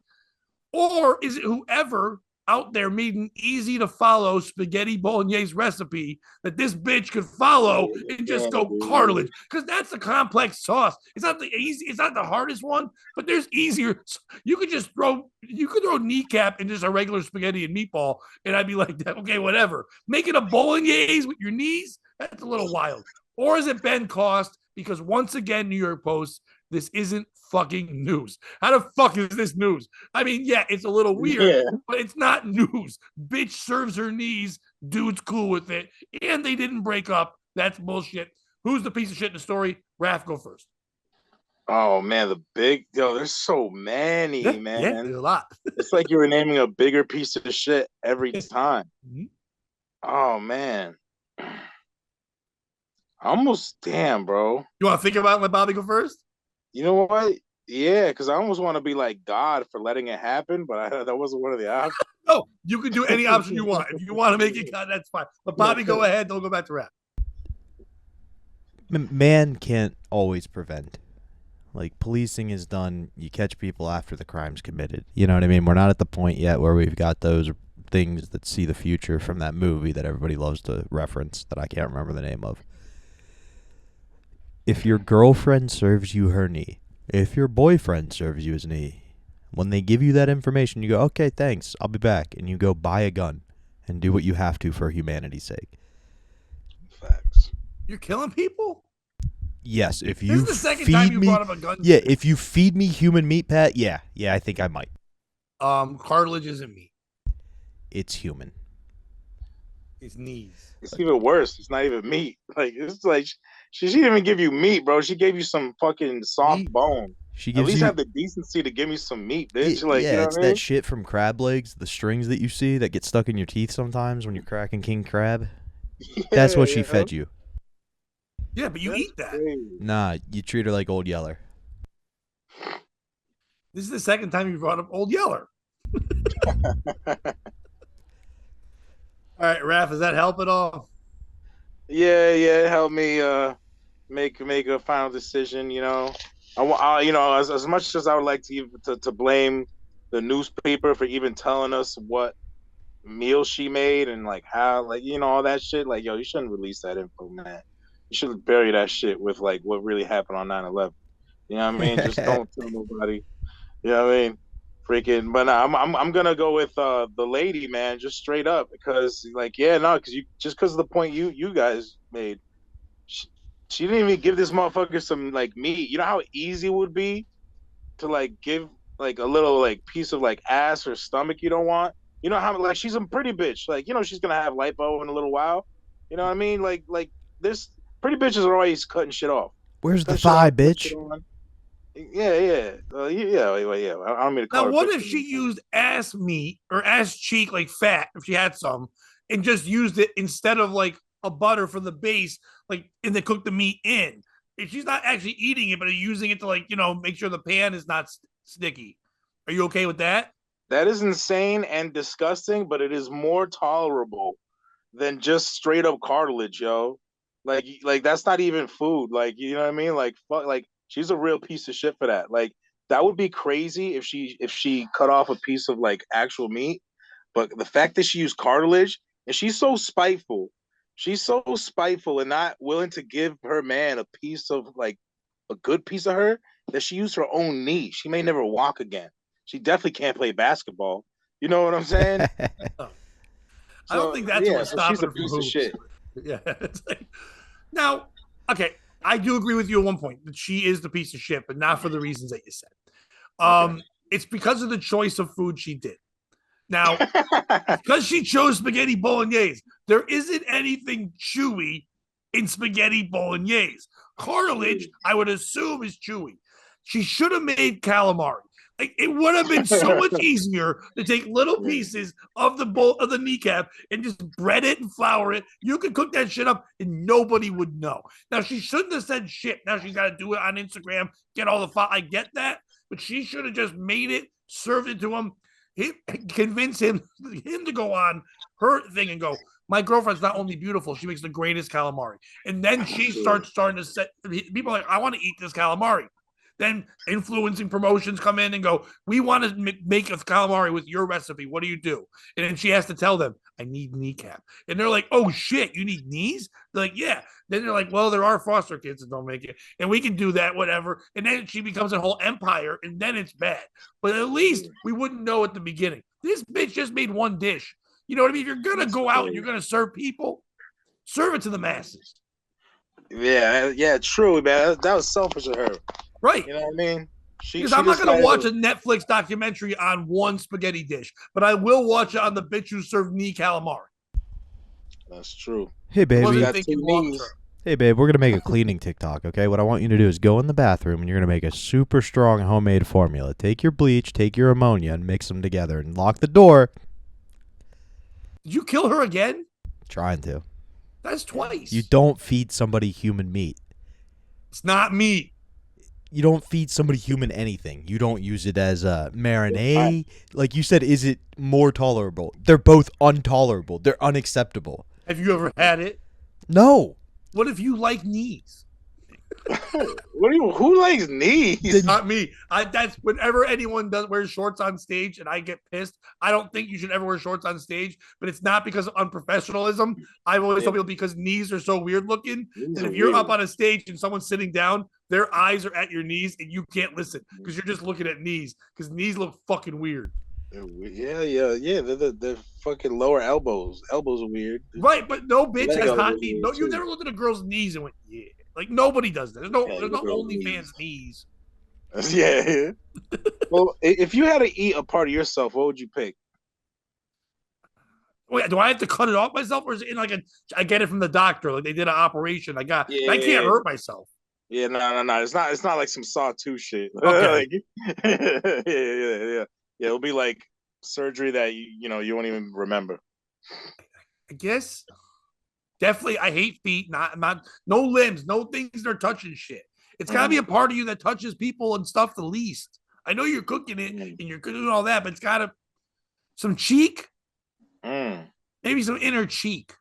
Or is it whoever out there made an easy to follow spaghetti bolognese recipe that this bitch could follow and just go cartilage? Because that's the complex sauce. It's not the hardest one, but there's easier. You could throw kneecap in just a regular spaghetti and meatball, and I'd be like, okay, whatever. Making a bolognese with your knees, that's a little wild. Or is it Ben Cost? Because once again, New York Post, this isn't fucking news. How the fuck is this news? I mean, yeah, it's a little weird, but it's not news. Bitch serves her knees. Dude's cool with it. And they didn't break up. That's bullshit. Who's the piece of shit in the story? Raph, go first. Oh, man, there's so many, man. Yeah, there's a lot. It's like you were naming a bigger piece of shit every time. Mm-hmm. Oh, man. Damn, bro. You want to think about it and let Bobby go first? You know what? Yeah, because I almost want to be like God for letting it happen, but that wasn't one of the options. No, you can do any option you want. If you want to make it God, that's fine. But Bobby, go ahead. Don't go back to rap. Man can't always prevent. Like, policing is done. You catch people after the crime's committed. You know what I mean? We're not at the point yet where we've got those things that see the future from that movie that everybody loves to reference that I can't remember the name of. If your girlfriend serves you her knee, if your boyfriend serves you his knee, when they give you that information, you go, okay, thanks, I'll be back. And you go buy a gun and do what you have to for humanity's sake. Facts. You're killing people? Yes, if you This is the second time you brought up a gun. Yeah, if you feed me human meat, Pat, yeah, I think I might. Cartilage isn't meat. It's human. It's knees. It's even worse. It's not even meat. Like, it's like she didn't even give you meat, bro. She gave you some fucking soft bone. She At gives least you have the decency to give me some meat, bitch. Like, you yeah, know it's what I that mean? shit from crab legs, the strings that you see that get stuck in your teeth sometimes when you're cracking king crab. That's Yeah, what she yeah. fed you. Yeah, but you That's eat that. crazy. Nah, you treat her like Old Yeller. This is the second time you brought up Old Yeller. All right, Raph, does that help at all? Yeah, yeah. Help me make a final decision. You know, as much as I would like to blame the newspaper for even telling us what meal she made and like how, like, all that shit. Like, yo, you shouldn't release that info, man. You should bury that shit with like what really happened on 9/11. You know what I mean? Just don't tell nobody. You know what I mean? Freaking, but nah, I'm gonna go with the lady, man, just straight up, because like, yeah, no, because you just because of the point you guys made, she, she didn't even give this motherfucker some like meat. You know how easy it would be to like give like a little like piece of like ass or stomach you don't want. You know how like she's a pretty bitch. Like, she's gonna have lipo in a little while. You know what I mean? Like this pretty bitches are always cutting shit off. Where's the Cutting shit off, thigh, putting shit bitch? on. Yeah, yeah, yeah. I don't mean to Now, call her what bitch. if she used ass meat or ass cheek, like fat, if she had some, and just used it instead of like a butter for the base, like, and they cook the meat in? If she's not actually eating it, but using it to, like, make sure the pan is not sticky. Are you okay with that? That is insane and disgusting, but it is more tolerable than just straight up cartilage, yo. Like that's not even food. Like, you know what I mean? Like, fuck, like she's a real piece of shit for that. Like, that would be crazy if she cut off a piece of like actual meat. But the fact that she used cartilage, and she's so spiteful. She's so spiteful and not willing to give her man a piece of like a good piece of her, that she used her own knee. She may never walk again. She definitely can't play basketball. You know what I'm saying? Oh, I don't So think that's yeah, what's so she's stopping a her from piece of hoops. shit. Yeah. It's like, now, okay, I do agree with you at one point that she is the piece of shit, but not for the reasons that you said. Okay. It's because of the choice of food she did. Now, because she chose spaghetti bolognese, there isn't anything chewy in spaghetti bolognese. Cartilage, I would assume, is chewy. She should have made calamari. Like, it would have been so much easier to take little pieces of the bowl of the kneecap and just bread it and flour it. You could cook that shit up and nobody would know. Now, she shouldn't have said shit. Now she's got to do it on Instagram, get all the I get that, but she should have just made it, served it to him, he convince him to go on her thing and go, my girlfriend's not only beautiful, she makes the greatest calamari. And then she starting to set people like, I want to eat this calamari. Then influencing promotions come in and go, we want to make a calamari with your recipe. What do you do? And then she has to tell them, I need kneecap. And they're like, oh shit, you need knees? They're like, yeah. Then they're like, well, there are foster kids that don't make it, and we can do that, whatever. And then she becomes a whole empire, and then it's bad. But at least we wouldn't know at the beginning. This bitch just made one dish. You know what I mean? If you're gonna go out and you're gonna serve people, serve it to the masses. Yeah, yeah, true, man. That was selfish of her. Right. You know what I mean? Because She I'm not going to decided watch a Netflix documentary on one spaghetti dish, but I will watch it on the bitch who served knee calamari. That's true. Hey, I baby. wasn't thinking long term. Hey, babe, we're going to make a cleaning TikTok, okay? What I want you to do is go in the bathroom and you're going to make a super strong homemade formula. Take your bleach, take your ammonia, and mix them together and lock the door. Did you kill her again? Trying to. That's twice. You don't feed somebody human meat. It's not meat. You don't feed somebody human anything. You don't use it as a marinade. Like you said, is it more tolerable? They're both intolerable. They're unacceptable. Have you ever had it? No. What if you like knees? Who likes knees? Not me. That's whenever anyone wears shorts on stage and I get pissed. I don't think you should ever wear shorts on stage, but it's not because of unprofessionalism. I've always told people because knees are so weird looking that if you're up on a stage and someone's sitting down, their eyes are at your knees and you can't listen because you're just looking at knees because knees look fucking weird. Yeah. The fucking lower elbows. Elbows are weird. Right, but no bitch has hot knees. No, you never looked at a girl's knees and went, yeah. Like nobody does that. There's no OnlyFans knees. Yeah. Well, if you had to eat a part of yourself, what would you pick? Wait, do I have to cut it off myself, or is it in like I get it from the doctor? Like they did an operation. I can't hurt myself. Yeah, no. It's not like some Saw 2 shit. Okay. Yeah. It'll be like surgery that you won't even remember. I guess definitely I hate feet. Not no limbs, no things that are touching shit. It's gotta be a part of you that touches people and stuff the least. I know you're cooking it and you're doing all that, but it's gotta some cheek, maybe some inner cheek.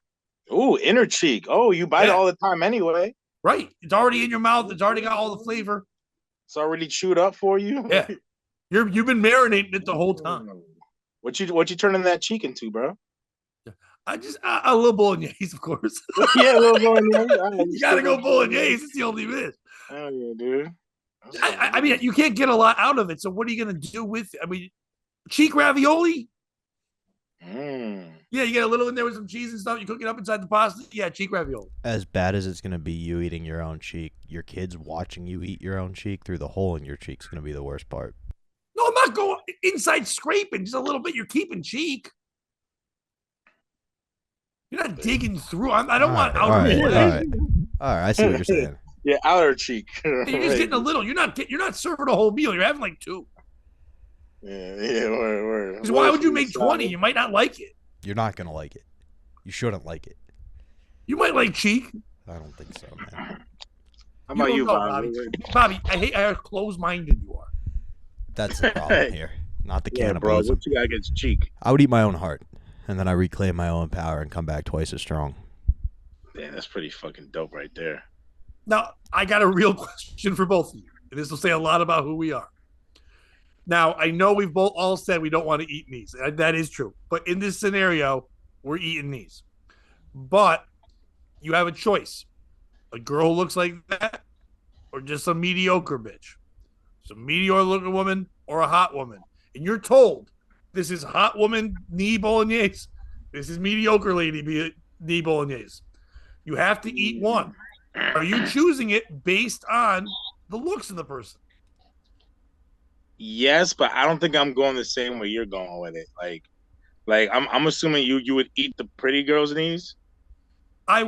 Ooh, inner cheek. Oh, you bite it all the time anyway. Right. It's already in your mouth. It's already got all the flavor. It's already chewed up for you. Yeah. You've been marinating it the whole time. What you turning that cheek into, bro? I just a little bolognese, of course. Yeah, a little bolognese. You gotta go bolognese. It's the only bit. Oh yeah, dude. I mean, you can't get a lot out of it. So what are you gonna do with it? I mean, cheek ravioli. Yeah, you get a little in there with some cheese and stuff. You cook it up inside the pasta. Yeah, cheek ravioli. As bad as it's gonna be you eating your own cheek, your kids watching you eat your own cheek through the hole in your cheek is gonna be the worst part. No, I'm not going inside scraping. Just a little bit. You're keeping cheek. You're not digging through. I don't want outer. All right. I see what you're saying. Yeah, outer cheek. You're just getting a little. You're not serving a whole meal. You're having like 2. Yeah. Word. Why would you make 20? You might not like it. You're not gonna like it. You shouldn't like it. You might like cheek. I don't think so, man. How about you, Bobby? Bobby, I hate how close-minded you are. That's the problem here. Not the cannibalism. Bro, what you got against cheek? I would eat my own heart, and then I reclaim my own power and come back twice as strong. Damn, that's pretty fucking dope right there. Now, I got a real question for both of you, and this will say a lot about who we are. Now, I know we've both all said we don't want to eat knees. That is true. But in this scenario, we're eating knees. But you have a choice. A girl who looks like that or just a mediocre bitch. Some mediocre looking woman or a hot woman. And you're told this is hot woman knee bolognese. This is mediocre lady knee bolognese. You have to eat one. Are you choosing it based on the looks of the person? Yes, but I don't think I'm going the same way you're going with it. Like I'm assuming you would eat the pretty girl's knees. I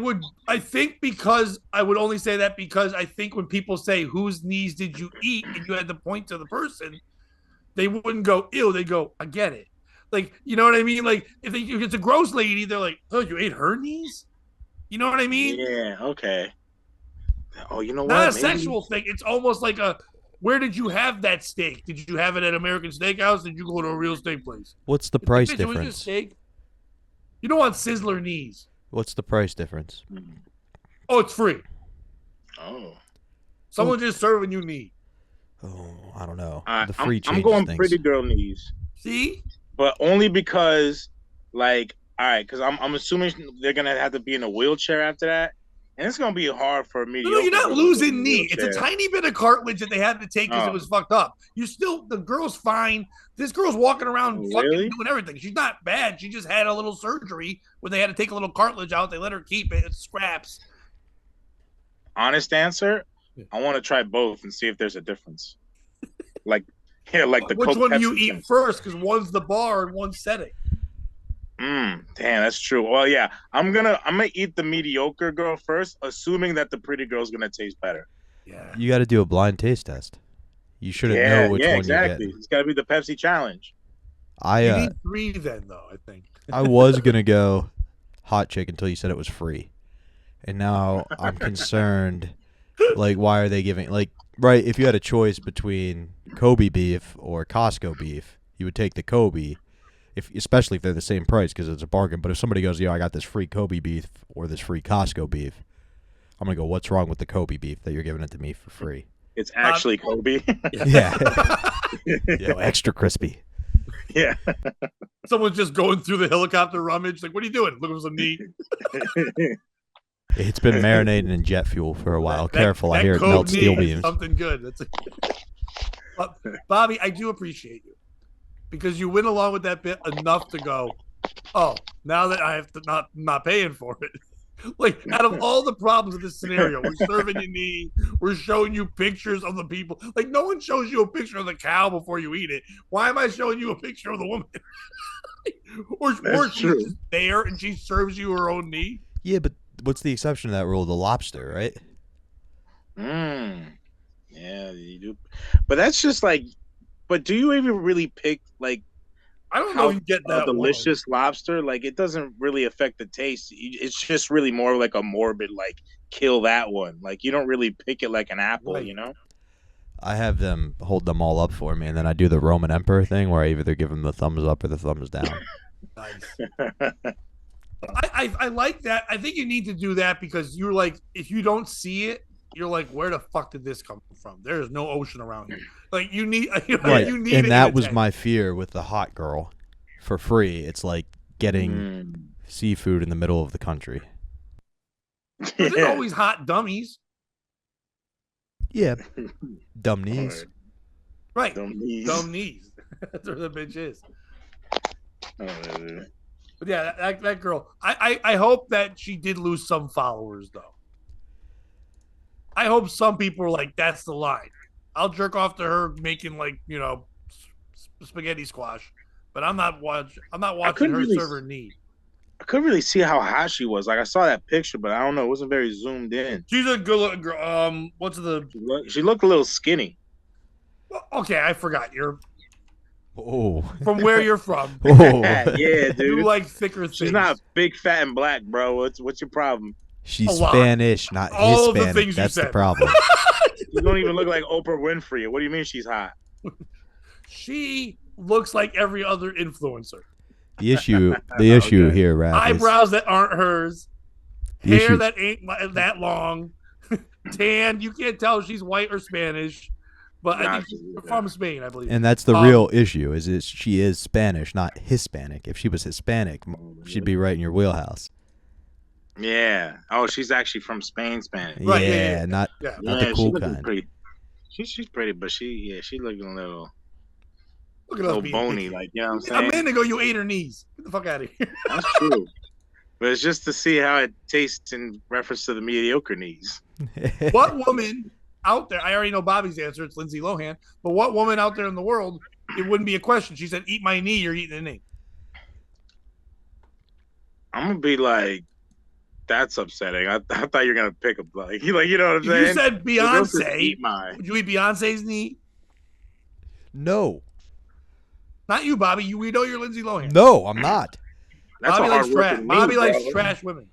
think because I would only say that because I think when people say whose knees did you eat and you had to point to the person, they wouldn't go ew. They go, I get it. Like, you know what I mean? Like if it's a gross lady, they're like, oh, you ate her knees? You know what I mean? Yeah. Okay. Oh, you know what? Not a sexual thing. It's almost like where did you have that steak? Did you have it at American Steakhouse? Did you go to a real steak place? What's the price difference? Steak? You don't want Sizzler knees. What's the price difference? Oh, it's free. Oh. Someone just serving you knee. Oh, I don't know. The free I'm going things. pretty girl knees. See? But only because, like, all right, because I'm assuming they're gonna have to be in a wheelchair after that. And it's gonna be hard for me. No, you're not losing knee. It's a tiny bit of cartilage that they had to take because it was fucked up. The girl's fine. This girl's walking around fucking doing everything. She's not bad. She just had a little surgery where they had to take a little cartilage out. They let her keep it. It's scraps. Honest answer, I want to try both and see if there's a difference. Like the which one do you eat first? Because one's the bar and one's setting. Damn, that's true. Well, yeah, I'm gonna eat the mediocre girl first, assuming that the pretty girl's gonna taste better. Yeah, you got to do a blind taste test. You shouldn't know which one exactly. you get. It's got to be the Pepsi challenge. You need 3 then, though. I think I was gonna go hot chick until you said it was free, and now I'm concerned. Like, why are they giving right? If you had a choice between Kobe beef or Costco beef, you would take the Kobe. Especially if they're the same price because it's a bargain. But if somebody goes, I got this free Kobe beef or this free Costco beef, I'm going to go, what's wrong with the Kobe beef that you're giving it to me for free? It's actually Kobe. Yeah. Extra crispy. Yeah. Someone's just going through the helicopter rummage. Like, what are you doing? Looking for some meat. It's been marinating in jet fuel for a while. Careful, I hear it melt steel beams. Something good. Bobby, I do appreciate you. Because you went along with that bit enough to go, oh, now that I have to not paying for it. Like, out of all the problems of this scenario, we're serving you knee, we're showing you pictures of the people. Like, no one shows you a picture of the cow before you eat it. Why am I showing you a picture of the woman? or she's there and she serves you her own knee? Yeah, but what's the exception to that rule? The lobster, right? Mm. Yeah, you do. But that's just like. But do you even really pick like I don't know if how you get a that one. delicious lobster? Like it doesn't really affect the taste. It's just really more like a morbid like kill that one. Like you don't really pick it like an apple, Right. you know? I have them hold them all up for me, and then I do the Roman Emperor thing where I either give them the thumbs up or the thumbs down. Nice. I like that. I think you need to do that because you're like, if you don't see it, you're like, where the fuck did this come from? There's no ocean around here. Like you need, Right. you need And it in a that was tank. my fear with the hot girl. For free, it's like getting Mm. seafood in the middle of the country. There's Yeah. always hot dummies, Yeah. Dumb knees. Or right? dumb knees. Dumb knees. That's where the bitch is. Uh, But yeah, that girl. I hope that she did lose some followers though. I hope some people are like, that's the line. I'll jerk off to her making like spaghetti squash, but I'm not watching her serve her need. I couldn't really see how hot she was. Like I saw that picture, but I don't know. It wasn't very zoomed in. She's a good looking girl. What's the? She looked a little skinny. Well, okay, I forgot. You're Oh. from where you're from. Oh. Yeah, You dude. like thicker things. She's not big, fat, and black, bro. What's your problem? She's A lot. Spanish, not All of the Hispanic. things you That's the said. problem. You don't even look like Oprah Winfrey. What do you mean she's hot? She looks like every other influencer. The issue here, Raph, Eyebrows that aren't hers, The hair issue- that ain't that long, tan. You can't tell if she's white or Spanish, but I think she's from Spain, I believe. and that's the real issue. Is she is Spanish, not Hispanic. If she was Hispanic, she'd be right in your wheelhouse. Yeah. Oh, she's actually from Spain, Spanish. Right, Yeah, yeah. not Yeah. not the cool she looking kind. pretty. She's pretty, but she looking a little Look at us being bony, picky. like you know what I'm A saying. minute ago, you ate her knees. Get the fuck out of here. That's true. But it's just to see how it tastes in reference to the mediocre knees. What woman out there? I already know Bobby's answer. It's Lindsay Lohan. But what woman out there in the world? It wouldn't be a question. She said, "Eat my knee. You're eating the knee." I'm gonna be like, that's upsetting. I thought you were gonna pick a like you know what I'm If saying. you said They'll just Beyonce, eat mine. would you eat Beyonce's knee? No, Not you, Bobby. We know you're Lindsay Lohan. no, I'm not. That's Bobby a likes hard trash. working Bobby knee, likes bro. trash women.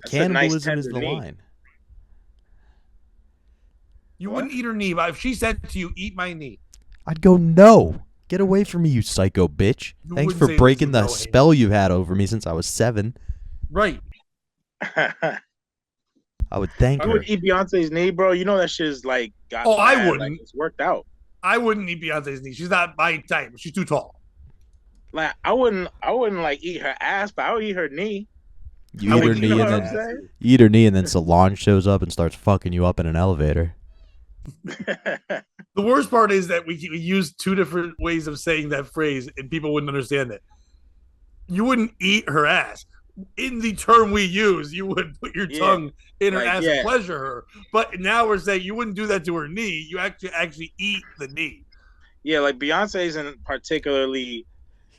That's a nice Cannibalism is tender the knee. line. You What? wouldn't eat her knee, but if she said to you, "Eat my knee," I'd go no. Get away from me, you psycho bitch. You Thanks wouldn't for say breaking the Lindsay Lohan. spell you've had over me since I was 7. right? I would thank I her. would eat Beyonce's knee, bro. You know that shit is like got Oh, I bad, wouldn't. Like, it's worked out. I wouldn't eat Beyonce's knee. She's not my type. She's too tall. Like I wouldn't like eat her ass, but I would eat her knee. You I eat her wouldn't knee eat and her then ass. saying? you eat her knee and then Solange shows up and starts fucking you up in an elevator. The worst part is that we use two different ways of saying that phrase, and people wouldn't understand it. You wouldn't eat her ass. In the term we use, you would put your Yeah. tongue in her Like, ass yeah. and pleasure her. But now we're saying you wouldn't do that to her knee. You actually eat the knee. Yeah, like Beyonce isn't particularly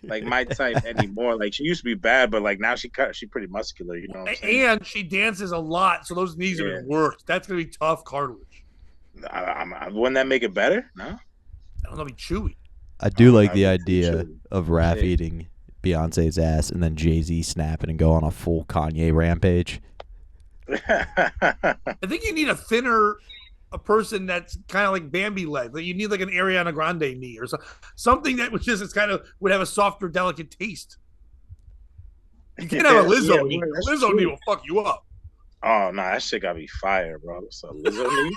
like my type anymore. Like she used to be bad, but like now she pretty muscular. You know what I'm saying? And she dances a lot, so those knees have been worked. That's gonna be tough cartilage. Wouldn't that make it better? No. I don't know, be chewy. I do like I'd the be too idea chewy. of Raph Yeah. eating Beyonce's ass and then Jay-Z snapping and go on a full Kanye rampage. I think you need a person that's kind of like Bambi leg. Like you need like an Ariana Grande knee or something that was just would have a softer, delicate taste. You can't have a Lizzo knee. that's Lizzo true. knee will fuck you up. Oh no, that shit gotta be fire, bro. So Lizzo knee?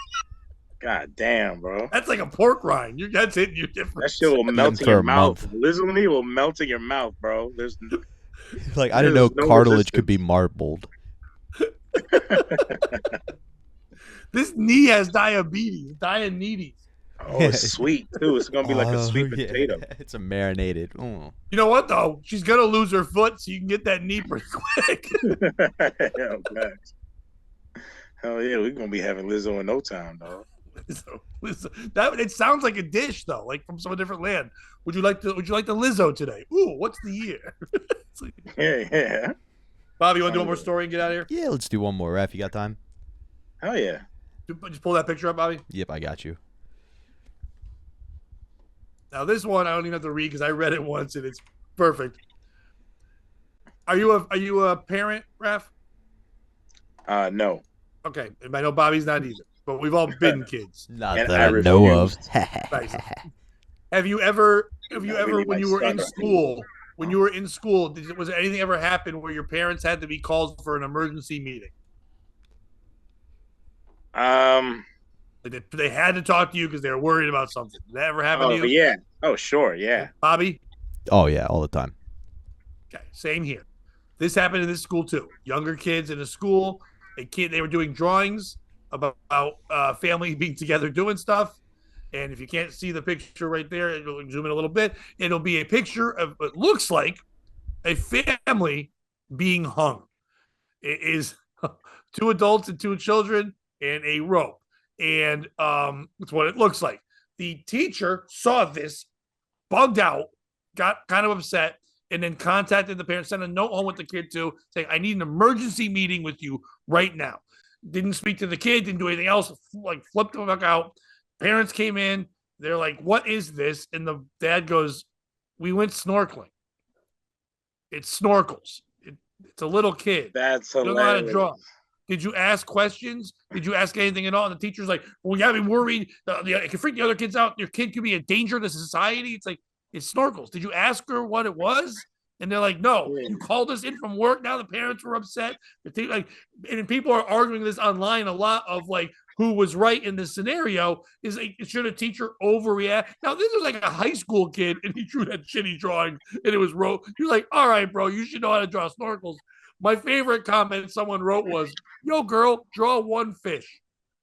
God damn, bro. That's like a pork rind. That's hitting you different. That shit will melt in for your a mouth. month. Lizzo knee will melt in your mouth, bro. There's Like I didn't know There's no cartilage could be marbled. This knee has diabetes. oh, it's sweet too. It's gonna be like a sweet Oh, yeah. potato. It's a marinated. Mm. You know what though? She's gonna lose her foot, so you can get that knee pretty quick. Hell, facts. Hell yeah, we're gonna be having Lizzo in no time, dog. Lizzo. That it sounds like a dish though, like from some different land. Would you like the Lizzo today? Ooh, what's the year? It's like, Yeah. Bobby, you want to do one more story and get out of here? Yeah, let's do one more. Raph, you got time? Hell yeah. Just pull that picture up, Bobby. Yep, I got you. Now this one I don't even have to read because I read it once and it's perfect. Are you a parent, Raph? No. Okay, and I know Bobby's not either, but we've all been kids. Not And that I I know of. Nice. Have you ever Really when my you were in son. school, was there anything ever happen where your parents had to be called for an emergency meeting? Like they had to talk to you because they were worried about something. Did that ever happen to Oh you? yeah. Oh sure. Yeah. Bobby? Oh yeah, all the time. Okay, same here. This happened in this school too. Younger kids in a school, they were doing drawings about family being together doing stuff. And if you can't see the picture right there, it'll zoom in a little bit. It'll be a picture of what looks like a family being hung. It is 2 adults and 2 children and a rope. And it's what it looks like. The teacher saw this, bugged out, got kind of upset, and then contacted the parents, sent a note home with the kid too, saying, I need an emergency meeting with you right now. Didn't speak to the kid, didn't do anything else, like flipped the fuck out. Parents came in, they're like, what is this? And the dad goes, we went snorkeling. It snorkels. It's a little kid. That's You don't know how to hilarious. draw. Did you ask questions? Did you ask anything at all? And the teacher's like, well, you gotta be worried. It can freak the other kids out. Your kid could be a danger to society. It's like, it snorkels. Did you ask her what it was? And they're like, no, you called us in from work. Now the parents were upset. And people are arguing this online a lot of like who was right in this scenario. Is like, should a teacher overreact? Now this is like a high school kid, and he drew that shitty drawing, and it was You're like, all right, bro, you should know how to draw snorkels. My favorite comment someone wrote was, "Yo, girl, draw one fish."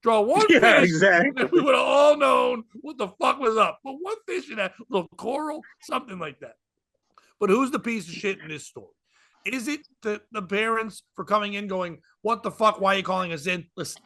Draw one fish, exactly. and we would have all known what the fuck was up. But one fish in that little coral, something like that. But who's the piece of shit in this story? Is it the parents for coming in going, what the fuck? Why are you calling us in? Listen,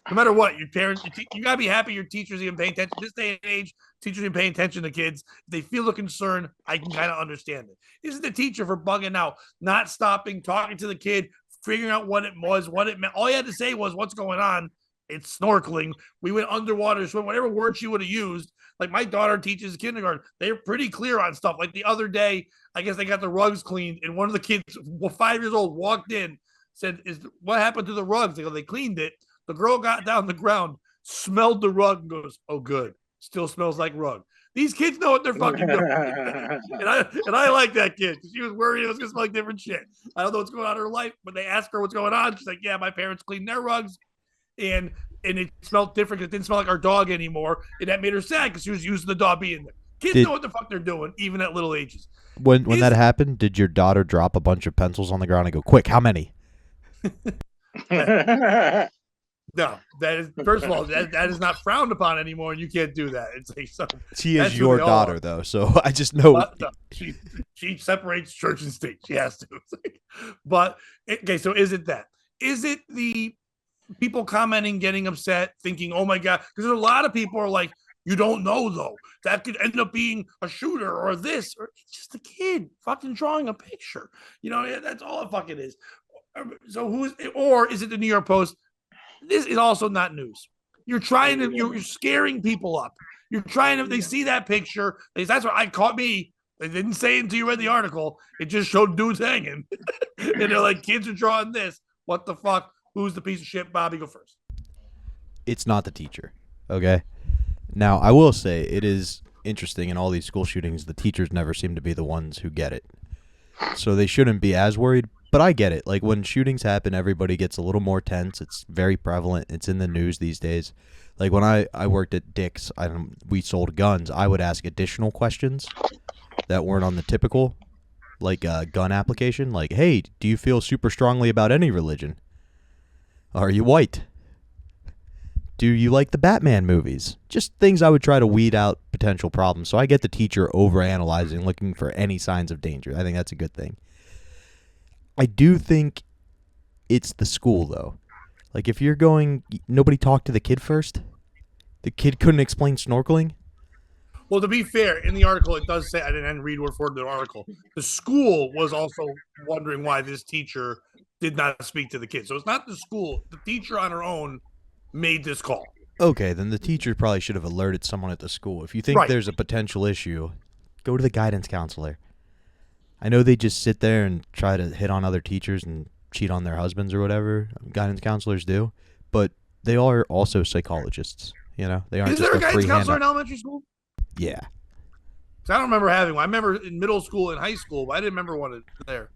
no matter what, your parents, you got to be happy your teachers even paying attention. This day and age, teachers even paying attention to kids. If they feel the concern, I can kind of understand it. Is it the teacher for bugging out, not stopping, talking to the kid, figuring out what it was, what it meant? All you had to say was, what's going on? It's snorkeling. We went underwater swim, whatever word she would have used. Like my daughter teaches kindergarten. They're pretty clear on stuff. Like the other day, I guess they got the rugs cleaned, and one of the kids, 5 years old, walked in, said, what happened to the rugs? They cleaned it. The girl got down the ground, smelled the rug, and goes, oh, good. Still smells like rug. These kids know what they're fucking doing. and I like that kid because she was worried it was going to smell like different shit. I don't know what's going on in her life, but they asked her what's going on. She's like, yeah, my parents cleaned their rugs. And it smelled different. It didn't smell like our dog anymore. And that made her sad because she was used to the dog being there. Kids know what the fuck they're doing, even at little ages. When that happened, did your daughter drop a bunch of pencils on the ground and go, quick, how many? No, that is, first of all, that is not frowned upon anymore, and you can't do that. It's like, so, she is your daughter, though, so I just know. But, no, she separates church and state. She has to. But, okay, so is it that? Is it the people commenting, getting upset, thinking, oh my God, because there's a lot of people are like, you don't know though, that could end up being a shooter or this, or it's just a kid fucking drawing a picture. That's all it fucking is. So or is it the New York Post? This is also not news. You're trying to, you're scaring people up. You're trying to, they see that picture. That's what caught me. They didn't say it until you read the article. It just showed dudes hanging. And they're like, kids are drawing this. What the fuck? Who's the piece of shit? Bobby, go first. It's not the teacher, okay? Now, I will say it is interesting in all these school shootings, the teachers never seem to be the ones who get it. So they shouldn't be as worried, but I get it. Like when shootings happen, everybody gets a little more tense. It's very prevalent. It's in the news these days. Like when I worked at Dick's, we sold guns. I would ask additional questions that weren't on the typical gun application. Like, hey, do you feel super strongly about any religion? Are you white? Do you like the Batman movies? Just things I would try to weed out potential problems. So I get the teacher overanalyzing, looking for any signs of danger. I think that's a good thing. I do think it's the school, though. Like, if you're going, nobody talked to the kid first? The kid couldn't explain snorkeling? Well, to be fair, in the article, it does say, I didn't read word for word the article, the school was also wondering why this teacher did not speak to the kid. So it's not the school. The teacher on her own made this call. Okay, then the teacher probably should have alerted someone at the school. If you think there's a potential issue, go to the guidance counselor. I know they just sit there and try to hit on other teachers and cheat on their husbands or whatever guidance counselors do, but they are also psychologists. You know, they aren't Is just there a a free guidance counselor handout. in elementary school? Yeah. I don't remember having one. I remember in middle school and high school, but I didn't remember one there.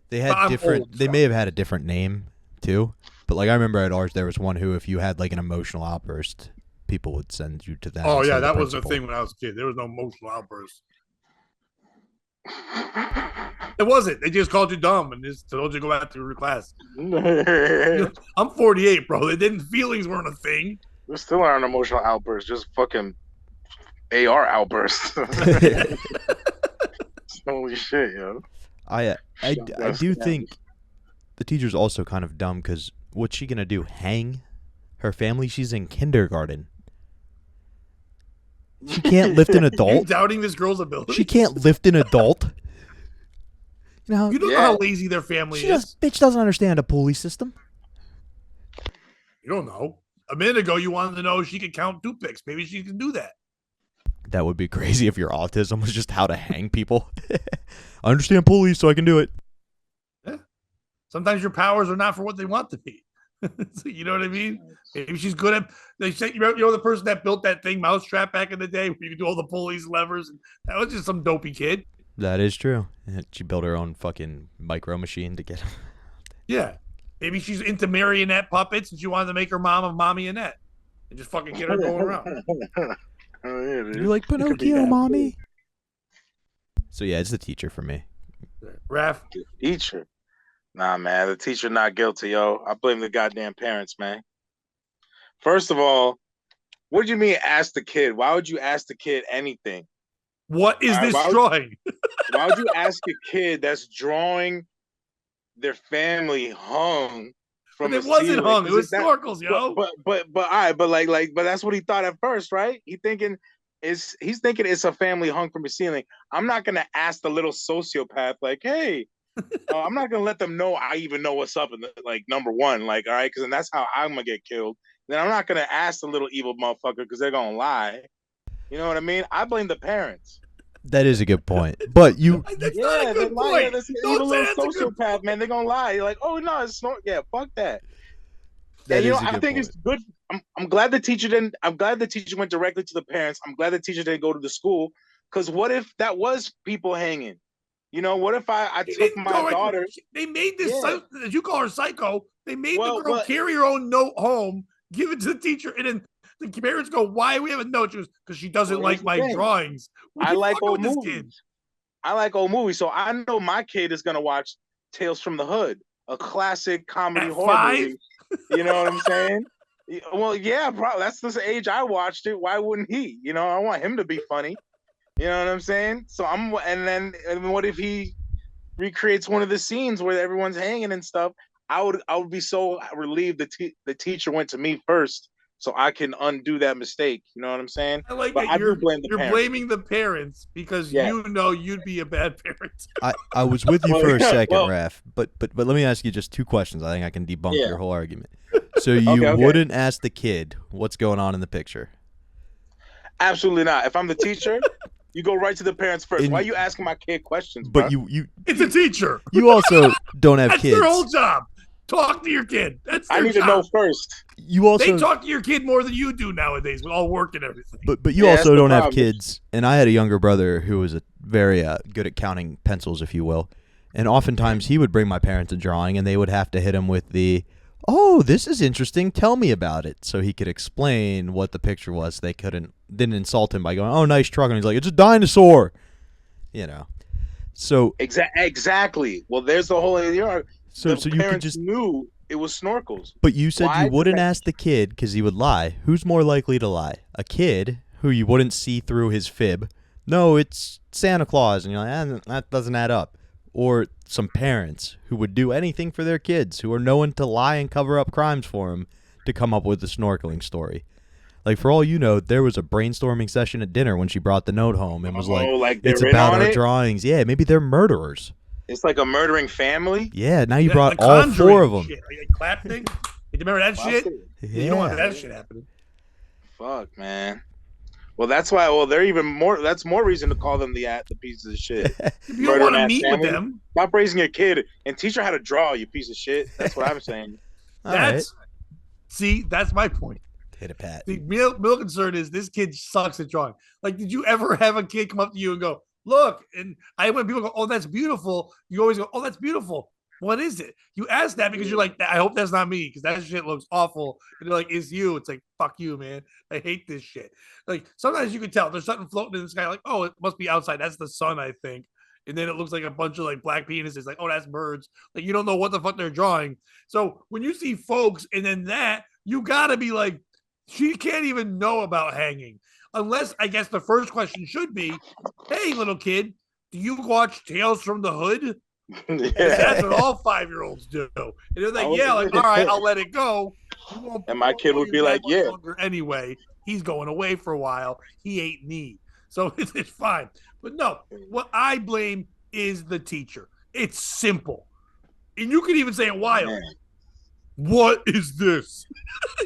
They had different. Old, they may have had a different name too, but like I remember at ours, there was one who, if you had like an emotional outburst, people would send you to them. Oh yeah, that was the thing when I was a kid. There was no emotional outburst. It wasn't. They just called you dumb and just told you to go back to your class. I'm 48, bro. Feelings weren't a thing. There still aren't emotional outbursts, just fucking AR outbursts. Holy shit, yo. I do think the teacher's also kind of dumb because what's she gonna do? Hang her family? She's in kindergarten. She can't lift an adult. You doubting this girl's ability? She can't lift an adult. You know know how lazy their family is. Bitch doesn't understand a pulley system. You don't know. A minute ago, you wanted to know if she could count toothpicks. Maybe she can do that. That would be crazy if your autism was just how to hang people. I understand pulleys, so I can do it. Yeah. Sometimes your powers are not for what they want to be. You know what I mean? Maybe she's good at. They say you know the person that built that thing Mousetrap back in the day, where you could do all the pulleys, levers. And that was just some dopey kid. That is true. She built her own fucking micro machine to get. Yeah. Maybe she's into marionette puppets and she wanted to make her mom a mommy-annette and just fucking get her going around. Oh, yeah, dude. You're like Pinocchio, mommy. So yeah, it's the teacher for me. Raph? The teacher. Nah, man, the teacher not guilty, yo. I blame the goddamn parents, man. First of all, what do you mean ask the kid? Why would you ask the kid anything? What is this drawing? Why would you ask a kid that's drawing their family hung from? But it wasn't hung. It was snorkels, yo. But that's what he thought at first, right? He's thinking it's a family hung from a ceiling. I'm not gonna ask the little sociopath like, hey, I'm not gonna let them know I even know what's up. Like number one, like all right, because then that's how I'm gonna get killed. Then I'm not gonna ask the little evil motherfucker because they're gonna lie. You know what I mean? I blame the parents. That is a good point. But you... That's not a good point. That's an evil little sociopath, man. They're going to lie. You're like, oh, no, it's not. Yeah, fuck that. That is a I good think point. it's good. I'm glad the teacher didn't. I'm glad the teacher went directly to the parents. I'm glad the teacher didn't go to the school. Because what if that was people hanging? You know, what if I took my daughter? They made this, as you call her psycho, they made the girl carry her own note home, give it to the teacher, and then the parents go, why do we have a note? She goes, because she doesn't like my drawings. I like old movies. I like old movies. So I know my kid is going to watch Tales from the Hood, a classic comedy horror movie. You know what I'm saying? Well, yeah, probably. That's the age I watched it. Why wouldn't he? You know, I want him to be funny. You know what I'm saying? So and what if he recreates one of the scenes where everyone's hanging and stuff? I would be so relieved the teacher went to me first, so I can undo that mistake. You know what I'm saying? I like that you're blaming the parents because you know you'd be a bad parent. I was with you for a second, Raph, but let me ask you just two questions. I think I can debunk your whole argument. So you wouldn't ask the kid what's going on in the picture? Absolutely not. If I'm the teacher, you go right to the parents first. Why are you asking my kid questions? But bro? It's a teacher. You also don't have That's kids. That's your whole job. Talk to your kid. That's their I need job. to know first. They talk to your kid more than you do nowadays with all work and everything. But you also don't have kids. And I had a younger brother who was very good at counting pencils, if you will. And oftentimes he would bring my parents a drawing, and they would have to hit him with the, oh, this is interesting. Tell me about it. So he could explain what the picture was. They didn't insult him by going, oh, nice truck. And he's like, it's a dinosaur. You know. So exactly. Well, there's the whole idea. So you could just knew it was snorkels. But you said you wouldn't ask the kid because he would lie. Who's more likely to lie? A kid who you wouldn't see through his fib. No, it's Santa Claus, and you're like, that doesn't add up. Or some parents who would do anything for their kids, who are known to lie and cover up crimes for them to come up with a snorkeling story. Like, for all you know, there was a brainstorming session at dinner when she brought the note home and was like it's about our drawings. Yeah, maybe they're murderers. It's like a murdering family. Yeah, now you brought all four of them. Shit. Like clap thing. remember that shit? Yeah. You don't want that shit happening. Fuck, man. Well, that's why. Well, they're even more. That's more reason to call them the pieces of shit. If you don't want to meet with them, stop raising your kid and teach her how to draw. You piece of shit. That's what I'm saying. That's my point. Hit it, Pat. The real concern is this kid sucks at drawing. Like, did you ever have a kid come up to you and go, "Look," and when people go, "Oh, that's beautiful," you always go, "Oh, that's beautiful." What is it? You ask that because you're like, I hope that's not me because that shit looks awful. And they're like, it's you. It's like, fuck you, man. I hate this shit. Like, sometimes you can tell there's something floating in the sky. Like, oh, it must be outside. That's the sun, I think. And then it looks like a bunch of like black penises. Like, oh, that's birds. Like, you don't know what the fuck they're drawing. So when you see folks and then that, you got to be like, she can't even know about hanging. Unless, I guess the first question should be, hey, little kid, do you watch Tales from the Hood? Yeah. That's what all 5-year-olds do. And they're like, yeah, like, all right, I'll let it go. And my kid would be like, yeah. Anyway, he's going away for a while. He ate me. So it's fine. But no, what I blame is the teacher. It's simple. And you can even say it wild. Man. What is this?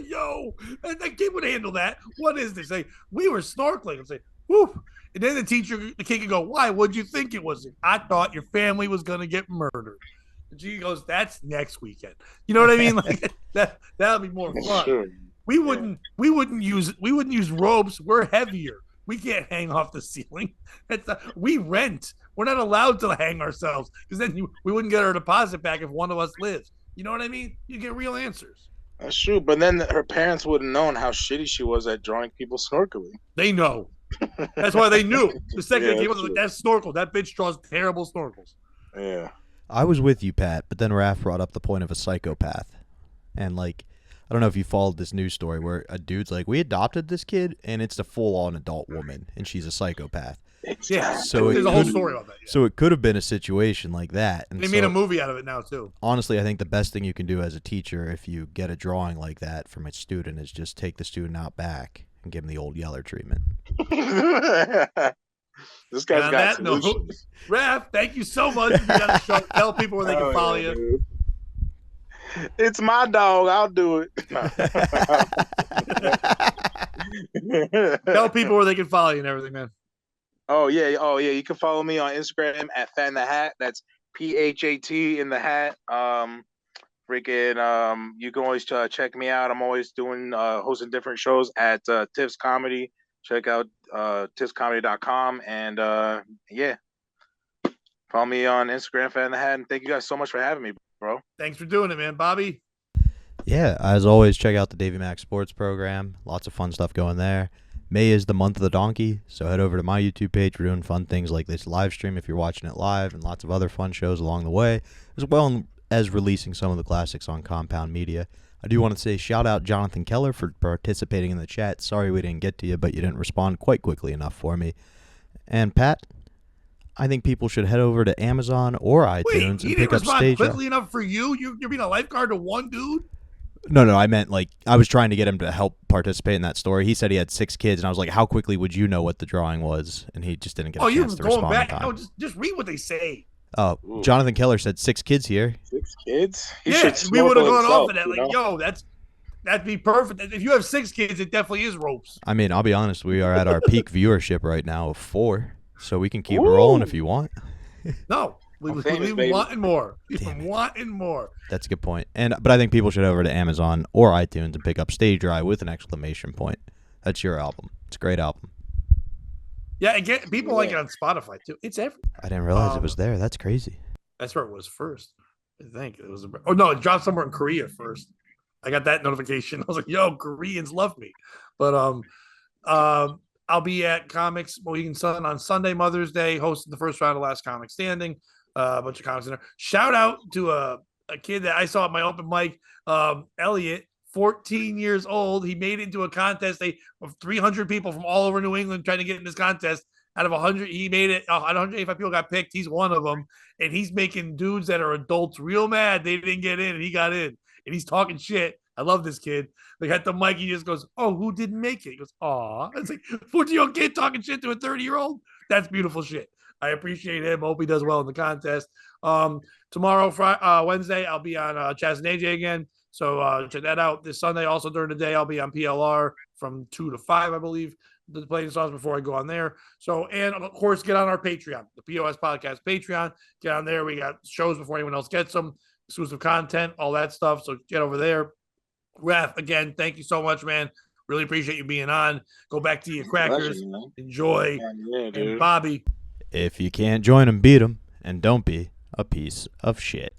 Yo, and that kid would handle that. What is this? Say, we were snorkeling. And say, whoo. And then the kid can go, why? What'd you think it was? I thought your family was going to get murdered. And she goes, that's next weekend. You know what I mean? Like that'll be more fun. Sure. We wouldn't use ropes. We're heavier. We can't hang off the ceiling. We rent. We're not allowed to hang ourselves because then we wouldn't get our deposit back if one of us lives. You know what I mean? You get real answers. That's true. But then her parents wouldn't have known how shitty she was at drawing people snorkeling. They know. That's why they knew. The second they came up, like, that's snorkel. That bitch draws terrible snorkels. Yeah. I was with you, Pat, but then Raph brought up the point of a psychopath. And, like, I don't know if you followed this news story where a dude's like, we adopted this kid, and it's a full-on adult woman, and she's a psychopath. Yeah, so there's a whole story on that. Yeah. So it could have been a situation like that. And they made a movie out of it now, too. Honestly, I think the best thing you can do as a teacher if you get a drawing like that from a student is just take the student out back and give him the old Yeller treatment. This guy's got solutions. Raph, thank you so much for being on the show. Tell people where they can follow you. Dude. It's my dog. I'll do it. Tell people where they can follow you and everything, man. Oh yeah. You can follow me on Instagram at Fat in the Hat. That's PHAT in the hat. You can always check me out. I'm always doing hosting different shows at Tiff's Comedy. Check out tiffscomedy.com and follow me on Instagram, Fat in the Hat. And thank you guys so much for having me, bro. Thanks for doing it, man. Bobby? Yeah, as always, check out the Davey Mack Sports program. Lots of fun stuff going there. May is the month of the donkey, so head over to my YouTube page. We're doing fun things like this live stream if you're watching it live and lots of other fun shows along the way, as well as releasing some of the classics on Compound Media. I do want to say shout out Jonathan Keller for participating in the chat. Sorry we didn't get to you, but you didn't respond quite quickly enough for me. And Pat, I think people should head over to Amazon or iTunes and pick up Stage. Quickly enough for you? You're being a lifeguard to one dude? No, I meant like I was trying to get him to help participate in that story. He said he had 6 kids, and I was like, "How quickly would you know what the drawing was?" And he just didn't get a chance to respond. Oh, you were going back? No, just read what they say. Oh, Jonathan Keller said 6 kids here. 6 kids? Yeah, we would have gone off of that. Like, yo, that'd be perfect. If you have 6 kids, it definitely is ropes. I mean, I'll be honest. We are at our peak viewership right now of 4, so we can keep rolling if you want. No. We've been wanting more. Wanting more. That's a good point. But I think people should head over to Amazon or iTunes and pick up Stay Dry with an exclamation point. That's your album. It's a great album. Yeah, again, people like it on Spotify too. It's everywhere. I didn't realize it was there. That's crazy. That's where it was first. I think it was. Oh no, it dropped somewhere in Korea first. I got that notification. I was like, "Yo, Koreans love me." But I'll be at Comics Mohegan Sun on Sunday, Mother's Day, hosting the first round of Last Comic Standing. A bunch of comics in there. Shout out to a kid that I saw at my open mic, Elliot, 14 years old. He made it into a contest. Of 300 people from all over New England trying to get in this contest. Out of 100, he made it. 185 people got picked. He's one of them. And he's making dudes that are adults real mad they didn't get in, and he got in. And he's talking shit. I love this kid. Like at the mic, he just goes, "Oh, who didn't make it?" He goes, "Aw." It's like 14-year-old kid talking shit to a 30-year-old. That's beautiful shit. I appreciate him. Hope he does well in the contest. Tomorrow, Wednesday, I'll be on Chaz and AJ again. So check that out this Sunday. Also during the day, I'll be on PLR from 2 to 5, I believe, the playing songs before I go on there. So, and of course, get on our Patreon, the POS Podcast Patreon. Get on there. We got shows before anyone else gets them, exclusive content, all that stuff. So get over there. Raph, again, thank you so much, man. Really appreciate you being on. Go back to your crackers. Pleasure, enjoy. Yeah, and Bobby. If you can't join them, beat them. And don't be a piece of shit.